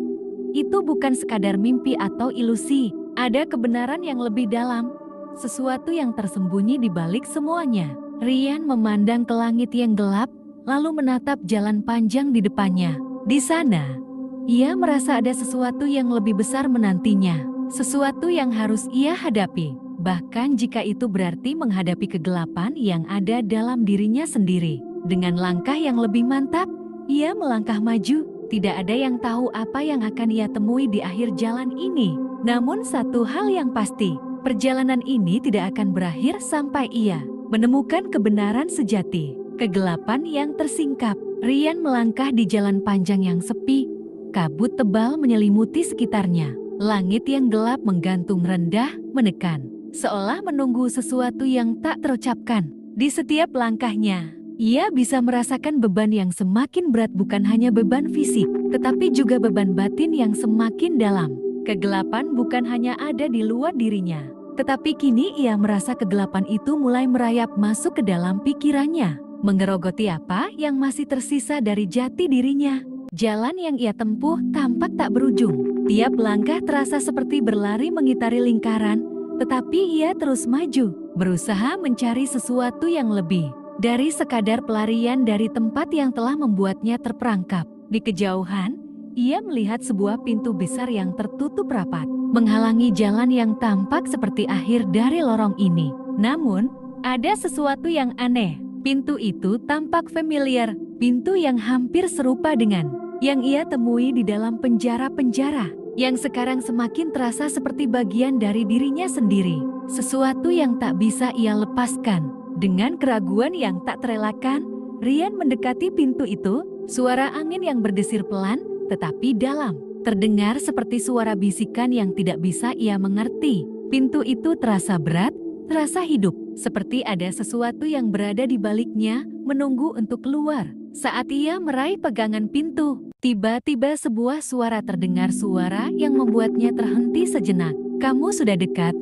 itu bukan sekadar mimpi atau ilusi. Ada kebenaran yang lebih dalam, sesuatu yang tersembunyi di balik semuanya. Rian memandang ke langit yang gelap, lalu menatap jalan panjang di depannya. Di sana, ia merasa ada sesuatu yang lebih besar menantinya, sesuatu yang harus ia hadapi. Bahkan jika itu berarti menghadapi kegelapan yang ada dalam dirinya sendiri. Dengan langkah yang lebih mantap, ia melangkah maju. Tidak ada yang tahu apa yang akan ia temui di akhir jalan ini. Namun satu hal yang pasti, perjalanan ini tidak akan berakhir sampai ia menemukan kebenaran sejati. Kegelapan yang tersingkap. Rian melangkah di jalan panjang yang sepi. Kabut tebal menyelimuti sekitarnya. Langit yang gelap menggantung rendah, menekan, seolah menunggu sesuatu yang tak terucapkan. Di setiap langkahnya, ia bisa merasakan beban yang semakin berat, bukan hanya beban fisik, tetapi juga beban batin yang semakin dalam. Kegelapan bukan hanya ada di luar dirinya, tetapi kini ia merasa kegelapan itu mulai merayap masuk ke dalam pikirannya, menggerogoti apa yang masih tersisa dari jati dirinya. Jalan yang ia tempuh tampak tak berujung. Tiap langkah terasa seperti berlari mengitari lingkaran, tetapi ia terus maju, berusaha mencari sesuatu yang lebih dari sekadar pelarian dari tempat yang telah membuatnya terperangkap. Di kejauhan, ia melihat sebuah pintu besar yang tertutup rapat, menghalangi jalan yang tampak seperti akhir dari lorong ini. Namun, ada sesuatu yang aneh. Pintu itu tampak familiar, pintu yang hampir serupa dengan yang ia temui di dalam penjara-penjara, yang sekarang semakin terasa seperti bagian dari dirinya sendiri. Sesuatu yang tak bisa ia lepaskan. Dengan keraguan yang tak terelakkan, Rian mendekati pintu itu. Suara angin yang berdesir pelan, tetapi dalam, terdengar seperti suara bisikan yang tidak bisa ia mengerti. Pintu itu terasa berat, terasa hidup, seperti ada sesuatu yang berada di baliknya, menunggu untuk keluar. Saat ia meraih pegangan pintu, tiba-tiba sebuah suara terdengar, suara yang membuatnya terhenti sejenak. "Kamu sudah dekat,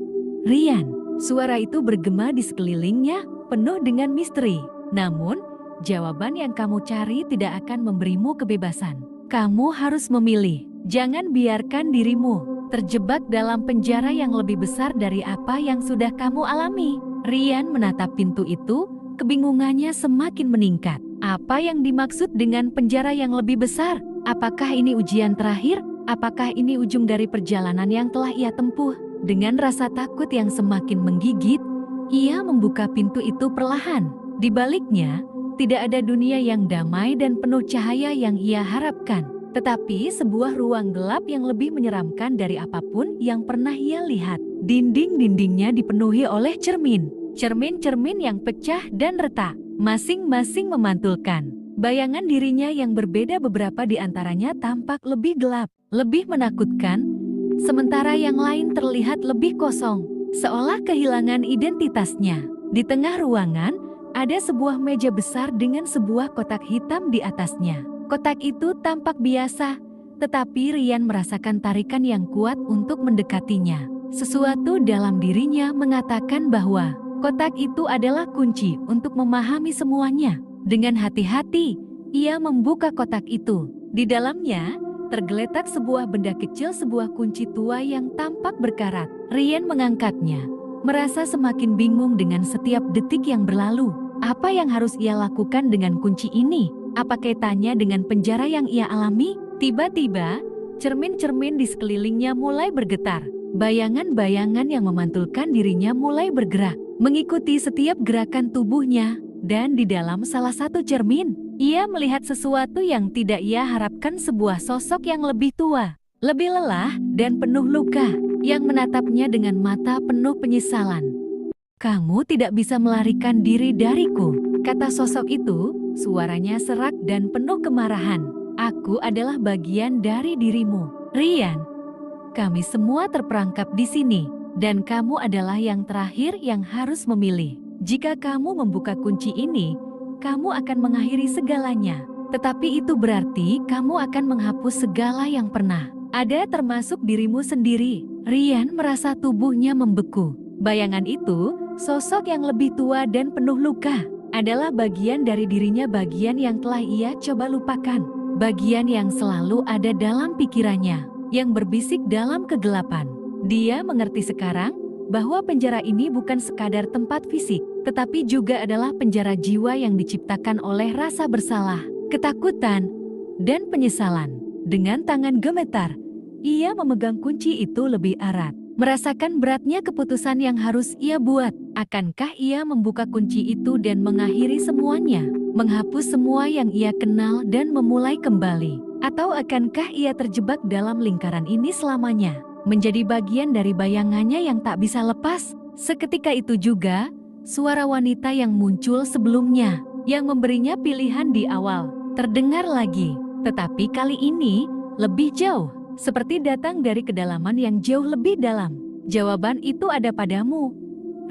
Rian." Suara itu bergema di sekelilingnya, penuh dengan misteri. Namun, jawaban yang kamu cari tidak akan memberimu kebebasan. Kamu harus memilih. Jangan biarkan dirimu terjebak dalam penjara yang lebih besar dari apa yang sudah kamu alami. Rian menatap pintu itu, kebingungannya semakin meningkat. Apa yang dimaksud dengan penjara yang lebih besar? Apakah ini ujian terakhir? Apakah ini ujung dari perjalanan yang telah ia tempuh? Dengan rasa takut yang semakin menggigit, ia membuka pintu itu perlahan. Di baliknya, tidak ada dunia yang damai dan penuh cahaya yang ia harapkan, tetapi sebuah ruang gelap yang lebih menyeramkan dari apapun yang pernah ia lihat. Dinding-dindingnya dipenuhi oleh cermin-cermin yang pecah dan retak, masing-masing memantulkan bayangan dirinya yang berbeda. Beberapa di antaranya tampak lebih gelap, lebih menakutkan, sementara yang lain terlihat lebih kosong, seolah kehilangan identitasnya. Di tengah ruangan, ada sebuah meja besar dengan sebuah kotak hitam di atasnya. Kotak itu tampak biasa, tetapi Rian merasakan tarikan yang kuat untuk mendekatinya. Sesuatu dalam dirinya mengatakan bahwa kotak itu adalah kunci untuk memahami semuanya. Dengan hati-hati, ia membuka kotak itu. Di dalamnya, tergeletak sebuah benda kecil, sebuah kunci tua yang tampak berkarat. Rian mengangkatnya, merasa semakin bingung dengan setiap detik yang berlalu. Apa yang harus ia lakukan dengan kunci ini? Apa kaitannya dengan penjara yang ia alami? Tiba-tiba, cermin-cermin di sekelilingnya mulai bergetar. Bayangan-bayangan yang memantulkan dirinya mulai bergerak, mengikuti setiap gerakan tubuhnya. Dan di dalam salah satu cermin, ia melihat sesuatu yang tidak ia harapkan, sebuah sosok yang lebih tua, lebih lelah, dan penuh luka, yang menatapnya dengan mata penuh penyesalan. "Kamu tidak bisa melarikan diri dariku," kata sosok itu, suaranya serak dan penuh kemarahan. "Aku adalah bagian dari dirimu, Rian. Kami semua terperangkap di sini, dan kamu adalah yang terakhir yang harus memilih. Jika kamu membuka kunci ini, kamu akan mengakhiri segalanya. Tetapi itu berarti kamu akan menghapus segala yang pernah Ada termasuk dirimu sendiri. Rian merasa tubuhnya membeku. Bayangan itu, sosok yang lebih tua dan penuh luka, adalah bagian dari dirinya, bagian yang telah ia coba lupakan. Bagian yang selalu ada dalam pikirannya, yang berbisik dalam kegelapan. Dia mengerti sekarang bahwa penjara ini bukan sekadar tempat fisik, tetapi juga adalah penjara jiwa yang diciptakan oleh rasa bersalah, ketakutan, dan penyesalan. Dengan tangan gemetar, ia memegang kunci itu lebih erat. Merasakan beratnya keputusan yang harus ia buat. Akankah ia membuka kunci itu dan mengakhiri semuanya? Menghapus semua yang ia kenal dan memulai kembali? Atau akankah ia terjebak dalam lingkaran ini selamanya? Menjadi bagian dari bayangannya yang tak bisa lepas? Seketika itu juga, suara wanita yang muncul sebelumnya, yang memberinya pilihan di awal, terdengar lagi. Tetapi kali ini, lebih jauh. Seperti datang dari kedalaman yang jauh lebih dalam. Jawaban itu ada padamu,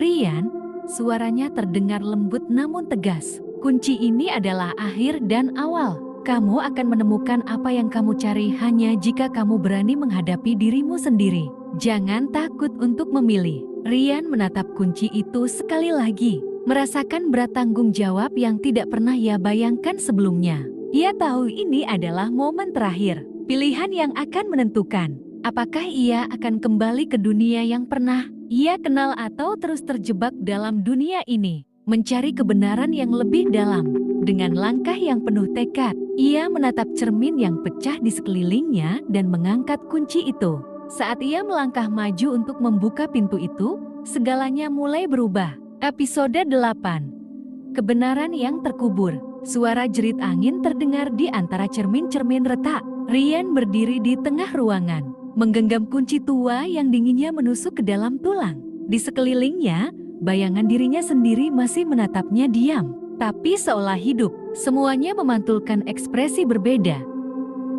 Rian. Suaranya terdengar lembut namun tegas. Kunci ini adalah akhir dan awal. Kamu akan menemukan apa yang kamu cari hanya jika kamu berani menghadapi dirimu sendiri. Jangan takut untuk memilih. Rian menatap kunci itu sekali lagi, merasakan berat tanggung jawab yang tidak pernah ia bayangkan sebelumnya. Ia tahu ini adalah momen terakhir, pilihan yang akan menentukan apakah ia akan kembali ke dunia yang pernah ia kenal atau terus terjebak dalam dunia ini, mencari kebenaran yang lebih dalam. Dengan langkah yang penuh tekad, ia menatap cermin yang pecah di sekelilingnya dan mengangkat kunci itu. Saat ia melangkah maju untuk membuka pintu itu, segalanya mulai berubah. Episode 8. Kebenaran yang terkubur. Suara jerit angin terdengar di antara cermin-cermin retak. Rian berdiri di tengah ruangan, menggenggam kunci tua yang dinginnya menusuk ke dalam tulang. Di sekelilingnya, bayangan dirinya sendiri masih menatapnya diam, tapi seolah hidup. Semuanya memantulkan ekspresi berbeda.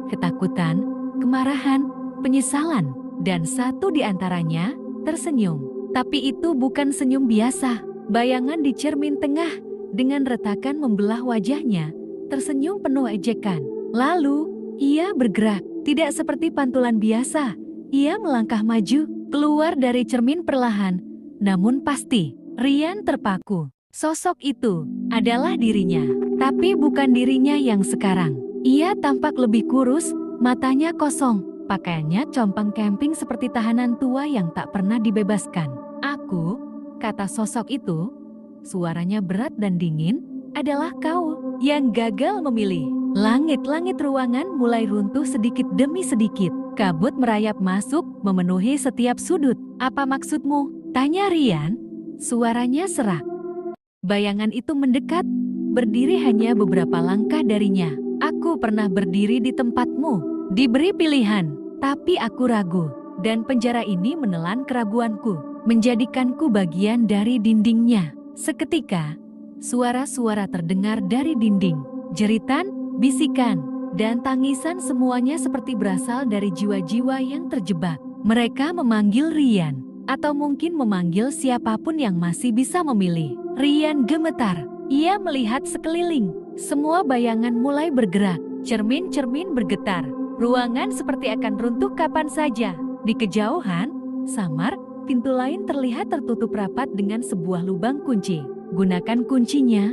Ketakutan, kemarahan, penyesalan, dan satu di antaranya tersenyum. Tapi itu bukan senyum biasa. Bayangan di cermin tengah dengan retakan membelah wajahnya, tersenyum penuh ejekan. Lalu, ia bergerak, tidak seperti pantulan biasa. Ia melangkah maju, keluar dari cermin perlahan, namun pasti. Rian terpaku. Sosok itu adalah dirinya, tapi bukan dirinya yang sekarang. Ia tampak lebih kurus, matanya kosong, pakaiannya compang camping seperti tahanan tua yang tak pernah dibebaskan. Aku, kata sosok itu, suaranya berat dan dingin, adalah kau yang gagal memilih. Langit-langit ruangan mulai runtuh sedikit demi sedikit. Kabut merayap masuk, memenuhi setiap sudut. Apa maksudmu? Tanya Rian. Suaranya serak. Bayangan itu mendekat, berdiri hanya beberapa langkah darinya. Aku pernah berdiri di tempatmu, diberi pilihan, tapi aku ragu. Dan penjara ini menelan keraguanku, menjadikanku bagian dari dindingnya. Seketika, suara-suara terdengar dari dinding. Jeritan, bisikan, dan tangisan semuanya seperti berasal dari jiwa-jiwa yang terjebak. Mereka memanggil Rian, atau mungkin memanggil siapapun yang masih bisa memilih. Rian gemetar. Ia melihat sekeliling. Semua bayangan mulai bergerak. Cermin-cermin bergetar. Ruangan seperti akan runtuh kapan saja. Di kejauhan, samar, pintu lain terlihat tertutup rapat dengan sebuah lubang kunci. Gunakan kuncinya.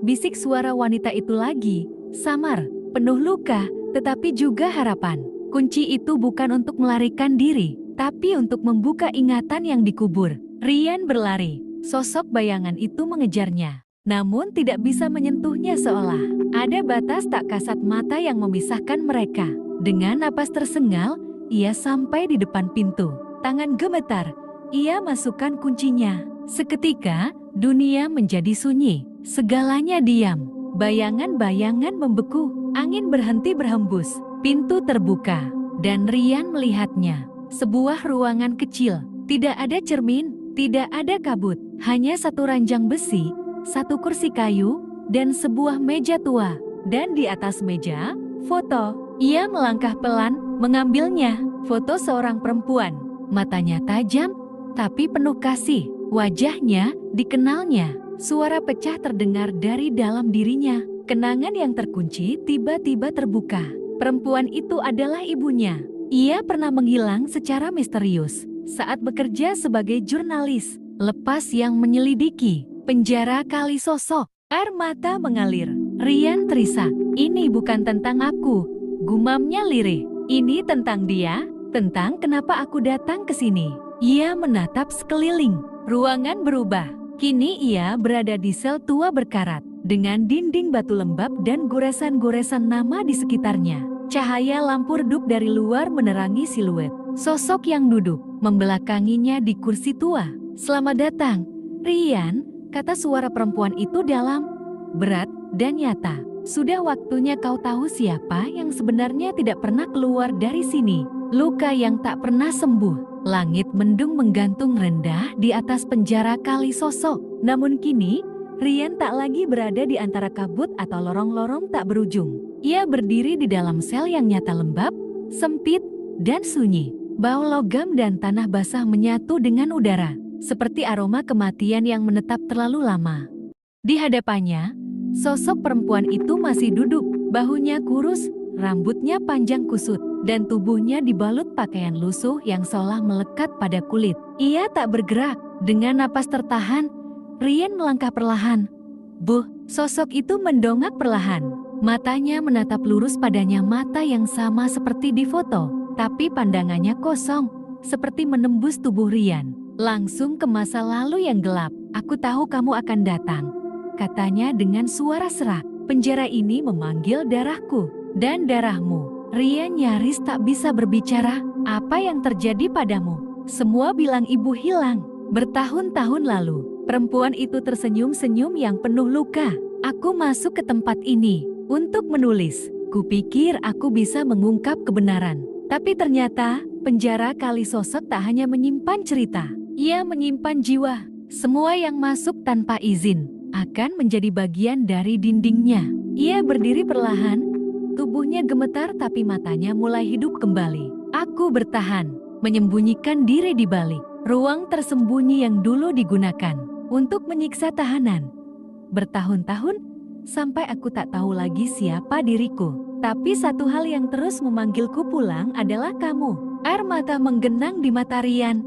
Bisik suara wanita itu lagi, samar, penuh luka, tetapi juga harapan. Kunci itu bukan untuk melarikan diri, tapi untuk membuka ingatan yang dikubur. Rian berlari. Sosok bayangan itu mengejarnya, namun tidak bisa menyentuhnya seolah ada batas tak kasat mata yang memisahkan mereka. Dengan napas tersengal, ia sampai di depan pintu. Tangan gemetar, ia masukkan kuncinya. Seketika, dunia menjadi sunyi. Segalanya diam. Bayangan-bayangan membeku. Angin berhenti berhembus. Pintu terbuka. Dan Rian melihatnya. Sebuah ruangan kecil. Tidak ada cermin, tidak ada kabut. Hanya satu ranjang besi, satu kursi kayu, dan sebuah meja tua. Dan di atas meja, foto. Ia melangkah pelan, mengambilnya. Foto seorang perempuan. Matanya tajam, tapi penuh kasih. Wajahnya dikenalnya. Suara pecah terdengar dari dalam dirinya. Kenangan yang terkunci tiba-tiba terbuka. Perempuan itu adalah ibunya. Ia pernah menghilang secara misterius saat bekerja sebagai jurnalis. Lepas yang menyelidiki penjara Kalisosok, air mata mengalir. Rian Trisa, ini bukan tentang aku, gumamnya lirih. Ini tentang dia, tentang kenapa aku datang ke sini. Ia menatap sekeliling. Ruangan berubah. Kini ia berada di sel tua berkarat, dengan dinding batu lembab dan goresan-goresan nama di sekitarnya. Cahaya lampu redup dari luar menerangi siluet sosok yang duduk membelakanginya di kursi tua. "Selamat datang, Rian," kata suara perempuan itu dalam, berat, dan nyata. "Sudah waktunya kau tahu siapa yang sebenarnya tidak pernah keluar dari sini." Luka yang tak pernah sembuh. Langit mendung menggantung rendah di atas penjara Kalisosok. Namun kini, Rian tak lagi berada di antara kabut atau lorong-lorong tak berujung. Ia berdiri di dalam sel yang nyata lembab, sempit, dan sunyi. Bau logam dan tanah basah menyatu dengan udara, seperti aroma kematian yang menetap terlalu lama. Di hadapannya, sosok perempuan itu masih duduk, bahunya kurus, rambutnya panjang kusut, dan tubuhnya dibalut pakaian lusuh yang seolah melekat pada kulit. Ia tak bergerak. Dengan napas tertahan, Rian melangkah perlahan. "Buh," sosok itu mendongak perlahan. Matanya menatap lurus padanya, mata yang sama seperti di foto, tapi pandangannya kosong, seperti menembus tubuh Rian, langsung ke masa lalu yang gelap. "Aku tahu kamu akan datang," katanya dengan suara serak. "Penjara ini memanggil darahku dan darahmu." Rian nyaris tak bisa berbicara. "Apa yang terjadi padamu? Semua bilang ibu hilang bertahun-tahun lalu." Perempuan itu tersenyum-senyum yang penuh luka. "Aku masuk ke tempat ini untuk menulis. Kupikir aku bisa mengungkap kebenaran. Tapi ternyata penjara Kalisosok tak hanya menyimpan cerita. Ia menyimpan jiwa. Semua yang masuk tanpa izin akan menjadi bagian dari dindingnya." Ia berdiri perlahan, tubuhnya gemetar tapi matanya mulai hidup kembali. "Aku bertahan, menyembunyikan diri di balik ruang tersembunyi yang dulu digunakan untuk menyiksa tahanan. Bertahun-tahun, sampai aku tak tahu lagi siapa diriku. Tapi satu hal yang terus memanggilku pulang adalah kamu." Air mata menggenang di mata Rian.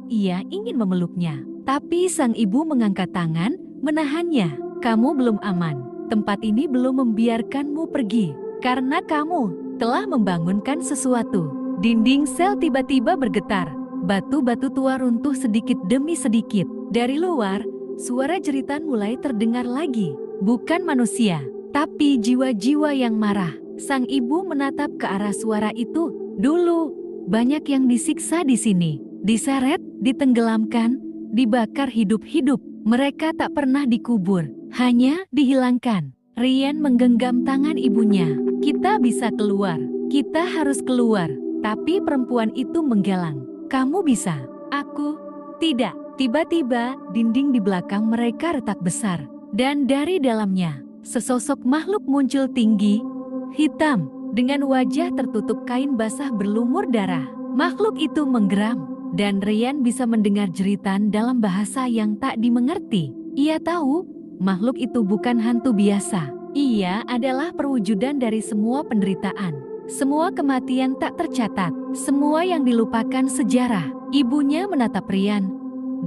Ia ingin memeluknya, tapi sang ibu mengangkat tangan, menahannya. "Kamu belum aman. Tempat ini belum membiarkanmu pergi, karena kamu telah membangunkan sesuatu." Dinding sel tiba-tiba bergetar. Batu-batu tua runtuh sedikit demi sedikit. Dari luar, suara jeritan mulai terdengar lagi. Bukan manusia, tapi jiwa-jiwa yang marah. Sang ibu menatap ke arah suara itu. "Dulu, banyak yang disiksa di sini. Diseret, ditenggelamkan, dibakar hidup-hidup. Mereka tak pernah dikubur, hanya dihilangkan." Rian menggenggam tangan ibunya. "Kita bisa keluar. Kita harus keluar." Tapi perempuan itu menggalang. "Kamu bisa, aku tidak." Tiba-tiba, dinding di belakang mereka retak besar. Dan dari dalamnya, sesosok makhluk muncul tinggi, hitam, dengan wajah tertutup kain basah berlumur darah. Makhluk itu menggeram, dan Rian bisa mendengar jeritan dalam bahasa yang tak dimengerti. Ia tahu, makhluk itu bukan hantu biasa. Ia adalah perwujudan dari semua penderitaan. Semua kematian tak tercatat, semua yang dilupakan sejarah. Ibunya menatap Rian.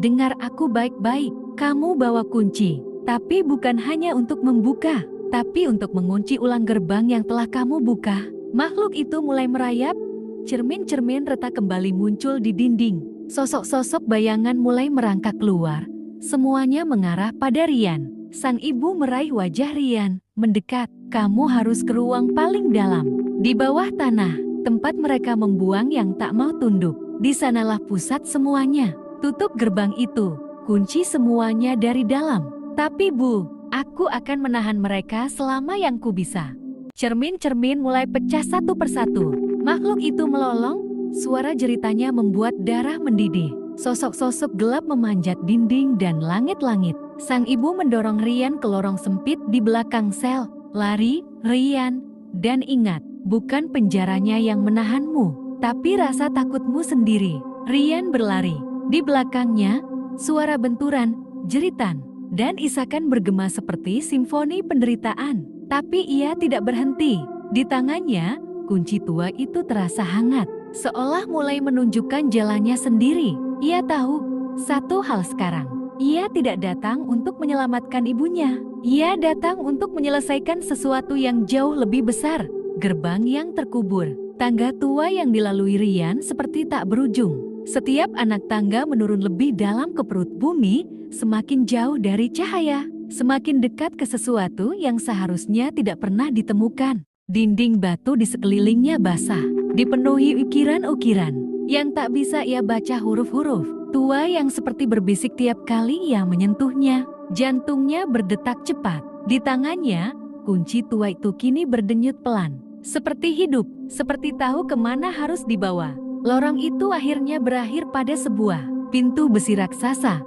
"Dengar aku baik-baik, kamu bawa kunci, tapi bukan hanya untuk membuka, tapi untuk mengunci ulang gerbang yang telah kamu buka." Makhluk itu mulai merayap, cermin-cermin retak kembali muncul di dinding. Sosok-sosok bayangan mulai merangkak keluar, semuanya mengarah pada Rian. Sang ibu meraih wajah Rian, mendekat. "Kamu harus ke ruang paling dalam. Di bawah tanah, tempat mereka membuang yang tak mau tunduk. Di sanalah pusat semuanya. Tutup gerbang itu, kunci semuanya dari dalam. Tapi Bu, aku akan menahan mereka selama yang ku bisa." Cermin-cermin mulai pecah satu persatu. Makhluk itu melolong, suara jeritanya membuat darah mendidih. Sosok-sosok gelap memanjat dinding dan langit-langit. Sang ibu mendorong Rian ke lorong sempit di belakang sel. "Lari, Rian, dan ingat, bukan penjaranya yang menahanmu, tapi rasa takutmu sendiri." Rian berlari. Di belakangnya, suara benturan, jeritan, dan isakan bergema seperti simfoni penderitaan. Tapi ia tidak berhenti. Di tangannya, kunci tua itu terasa hangat. seolah mulai menunjukkan jalannya sendiri. Ia tahu satu hal sekarang. Ia tidak datang untuk menyelamatkan ibunya. Ia datang untuk menyelesaikan sesuatu yang jauh lebih besar. Gerbang yang terkubur. Tangga tua yang dilalui Rian seperti tak berujung. Setiap anak tangga menurun lebih dalam ke perut bumi, semakin jauh dari cahaya. Semakin dekat ke sesuatu yang seharusnya tidak pernah ditemukan. Dinding batu di sekelilingnya basah, dipenuhi ukiran-ukiran yang tak bisa ia baca huruf-huruf. Tua yang seperti berbisik tiap kali ia menyentuhnya. Jantungnya berdetak cepat. Di tangannya, kunci tua itu kini berdenyut pelan. Seperti hidup, seperti tahu kemana harus dibawa. Lorong itu akhirnya berakhir pada sebuah pintu besi raksasa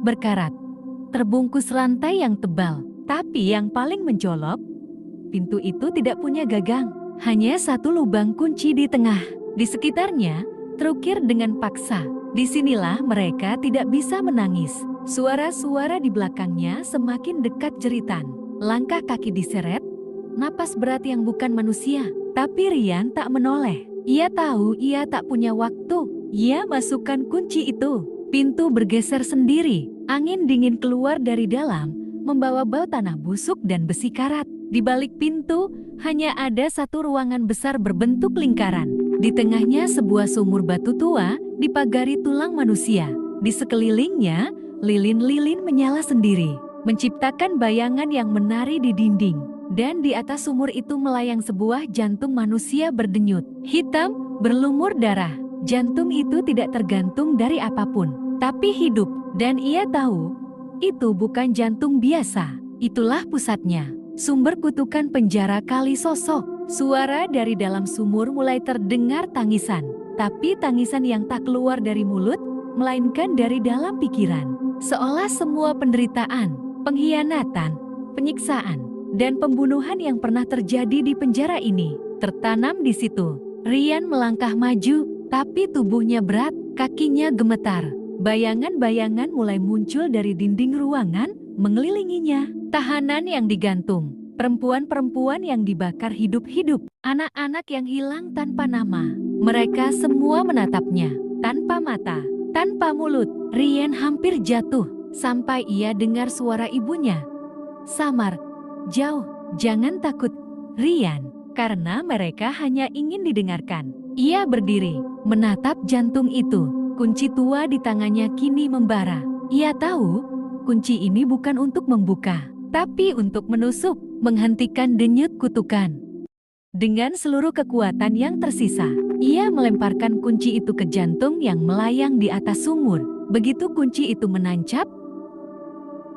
berkarat, terbungkus rantai yang tebal. Tapi yang paling mencolok, pintu itu tidak punya gagang. Hanya satu lubang kunci di tengah. Di sekitarnya, terukir dengan paksa. Disinilah mereka tidak bisa menangis. Suara-suara di belakangnya semakin dekat jeritan. Langkah kaki diseret, napas berat yang bukan manusia. Tapi Rian tak menoleh. Ia tahu ia tak punya waktu. Ia masukkan kunci itu. Pintu bergeser sendiri. Angin dingin keluar dari dalam, membawa bau tanah busuk dan besi karat. Di balik pintu, hanya ada satu ruangan besar berbentuk lingkaran. Di tengahnya sebuah sumur batu tua, dipagari tulang manusia. Di sekelilingnya, lilin-lilin menyala sendiri, menciptakan bayangan yang menari di dinding. Dan di atas sumur itu melayang sebuah jantung manusia berdenyut. Hitam, berlumur darah. Jantung itu tidak tergantung dari apapun, tapi hidup. Dan ia tahu, itu bukan jantung biasa. Itulah pusatnya. Sumber kutukan penjara Kalisosok. Suara dari dalam sumur mulai terdengar tangisan. Tapi tangisan yang tak keluar dari mulut, melainkan dari dalam pikiran. Seolah semua penderitaan, pengkhianatan, penyiksaan, dan pembunuhan yang pernah terjadi di penjara ini tertanam di situ. Rian melangkah maju, tapi tubuhnya berat, kakinya gemetar. Bayangan-bayangan mulai muncul dari dinding ruangan, mengelilinginya. Tahanan yang digantung, perempuan-perempuan yang dibakar hidup-hidup, anak-anak yang hilang tanpa nama. Mereka semua menatapnya, tanpa mata, tanpa mulut. Rian hampir jatuh, sampai ia dengar suara ibunya. Samar, jauh, jangan takut, Rian, karena mereka hanya ingin didengarkan. Ia berdiri, menatap jantung itu. Kunci tua di tangannya kini membara. Ia tahu, kunci ini bukan untuk membuka, tapi untuk menusuk, menghentikan denyut kutukan. Dengan seluruh kekuatan yang tersisa, ia melemparkan kunci itu ke jantung yang melayang di atas sumur. Begitu kunci itu menancap,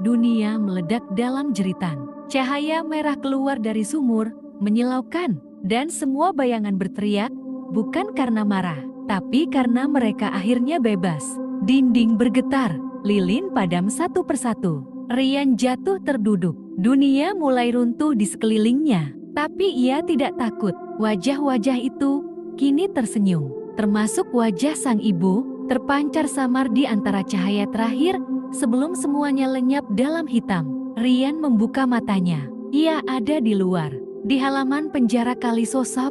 dunia meledak dalam jeritan. Cahaya merah keluar dari sumur, menyilaukan, dan semua bayangan berteriak, bukan karena marah, tapi karena mereka akhirnya bebas. Dinding bergetar, lilin padam satu persatu. Rian jatuh terduduk. Dunia mulai runtuh di sekelilingnya. Tapi ia tidak takut. Wajah-wajah itu kini tersenyum. Termasuk wajah sang ibu, terpancar samar di antara cahaya terakhir sebelum semuanya lenyap dalam hitam. Rian membuka matanya. Ia ada di luar, di halaman penjara Kalisosok.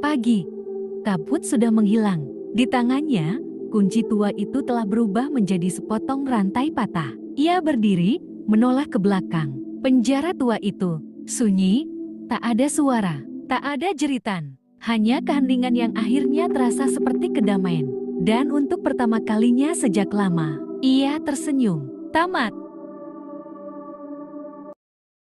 Pagi. Kabut sudah menghilang. Di tangannya, kunci tua itu telah berubah menjadi sepotong rantai patah. Ia berdiri, menoleh ke belakang. Penjara tua itu sunyi, tak ada suara, tak ada jeritan. Hanya keheningan yang akhirnya terasa seperti kedamaian. Dan untuk pertama kalinya sejak lama, ia tersenyum. Tamat.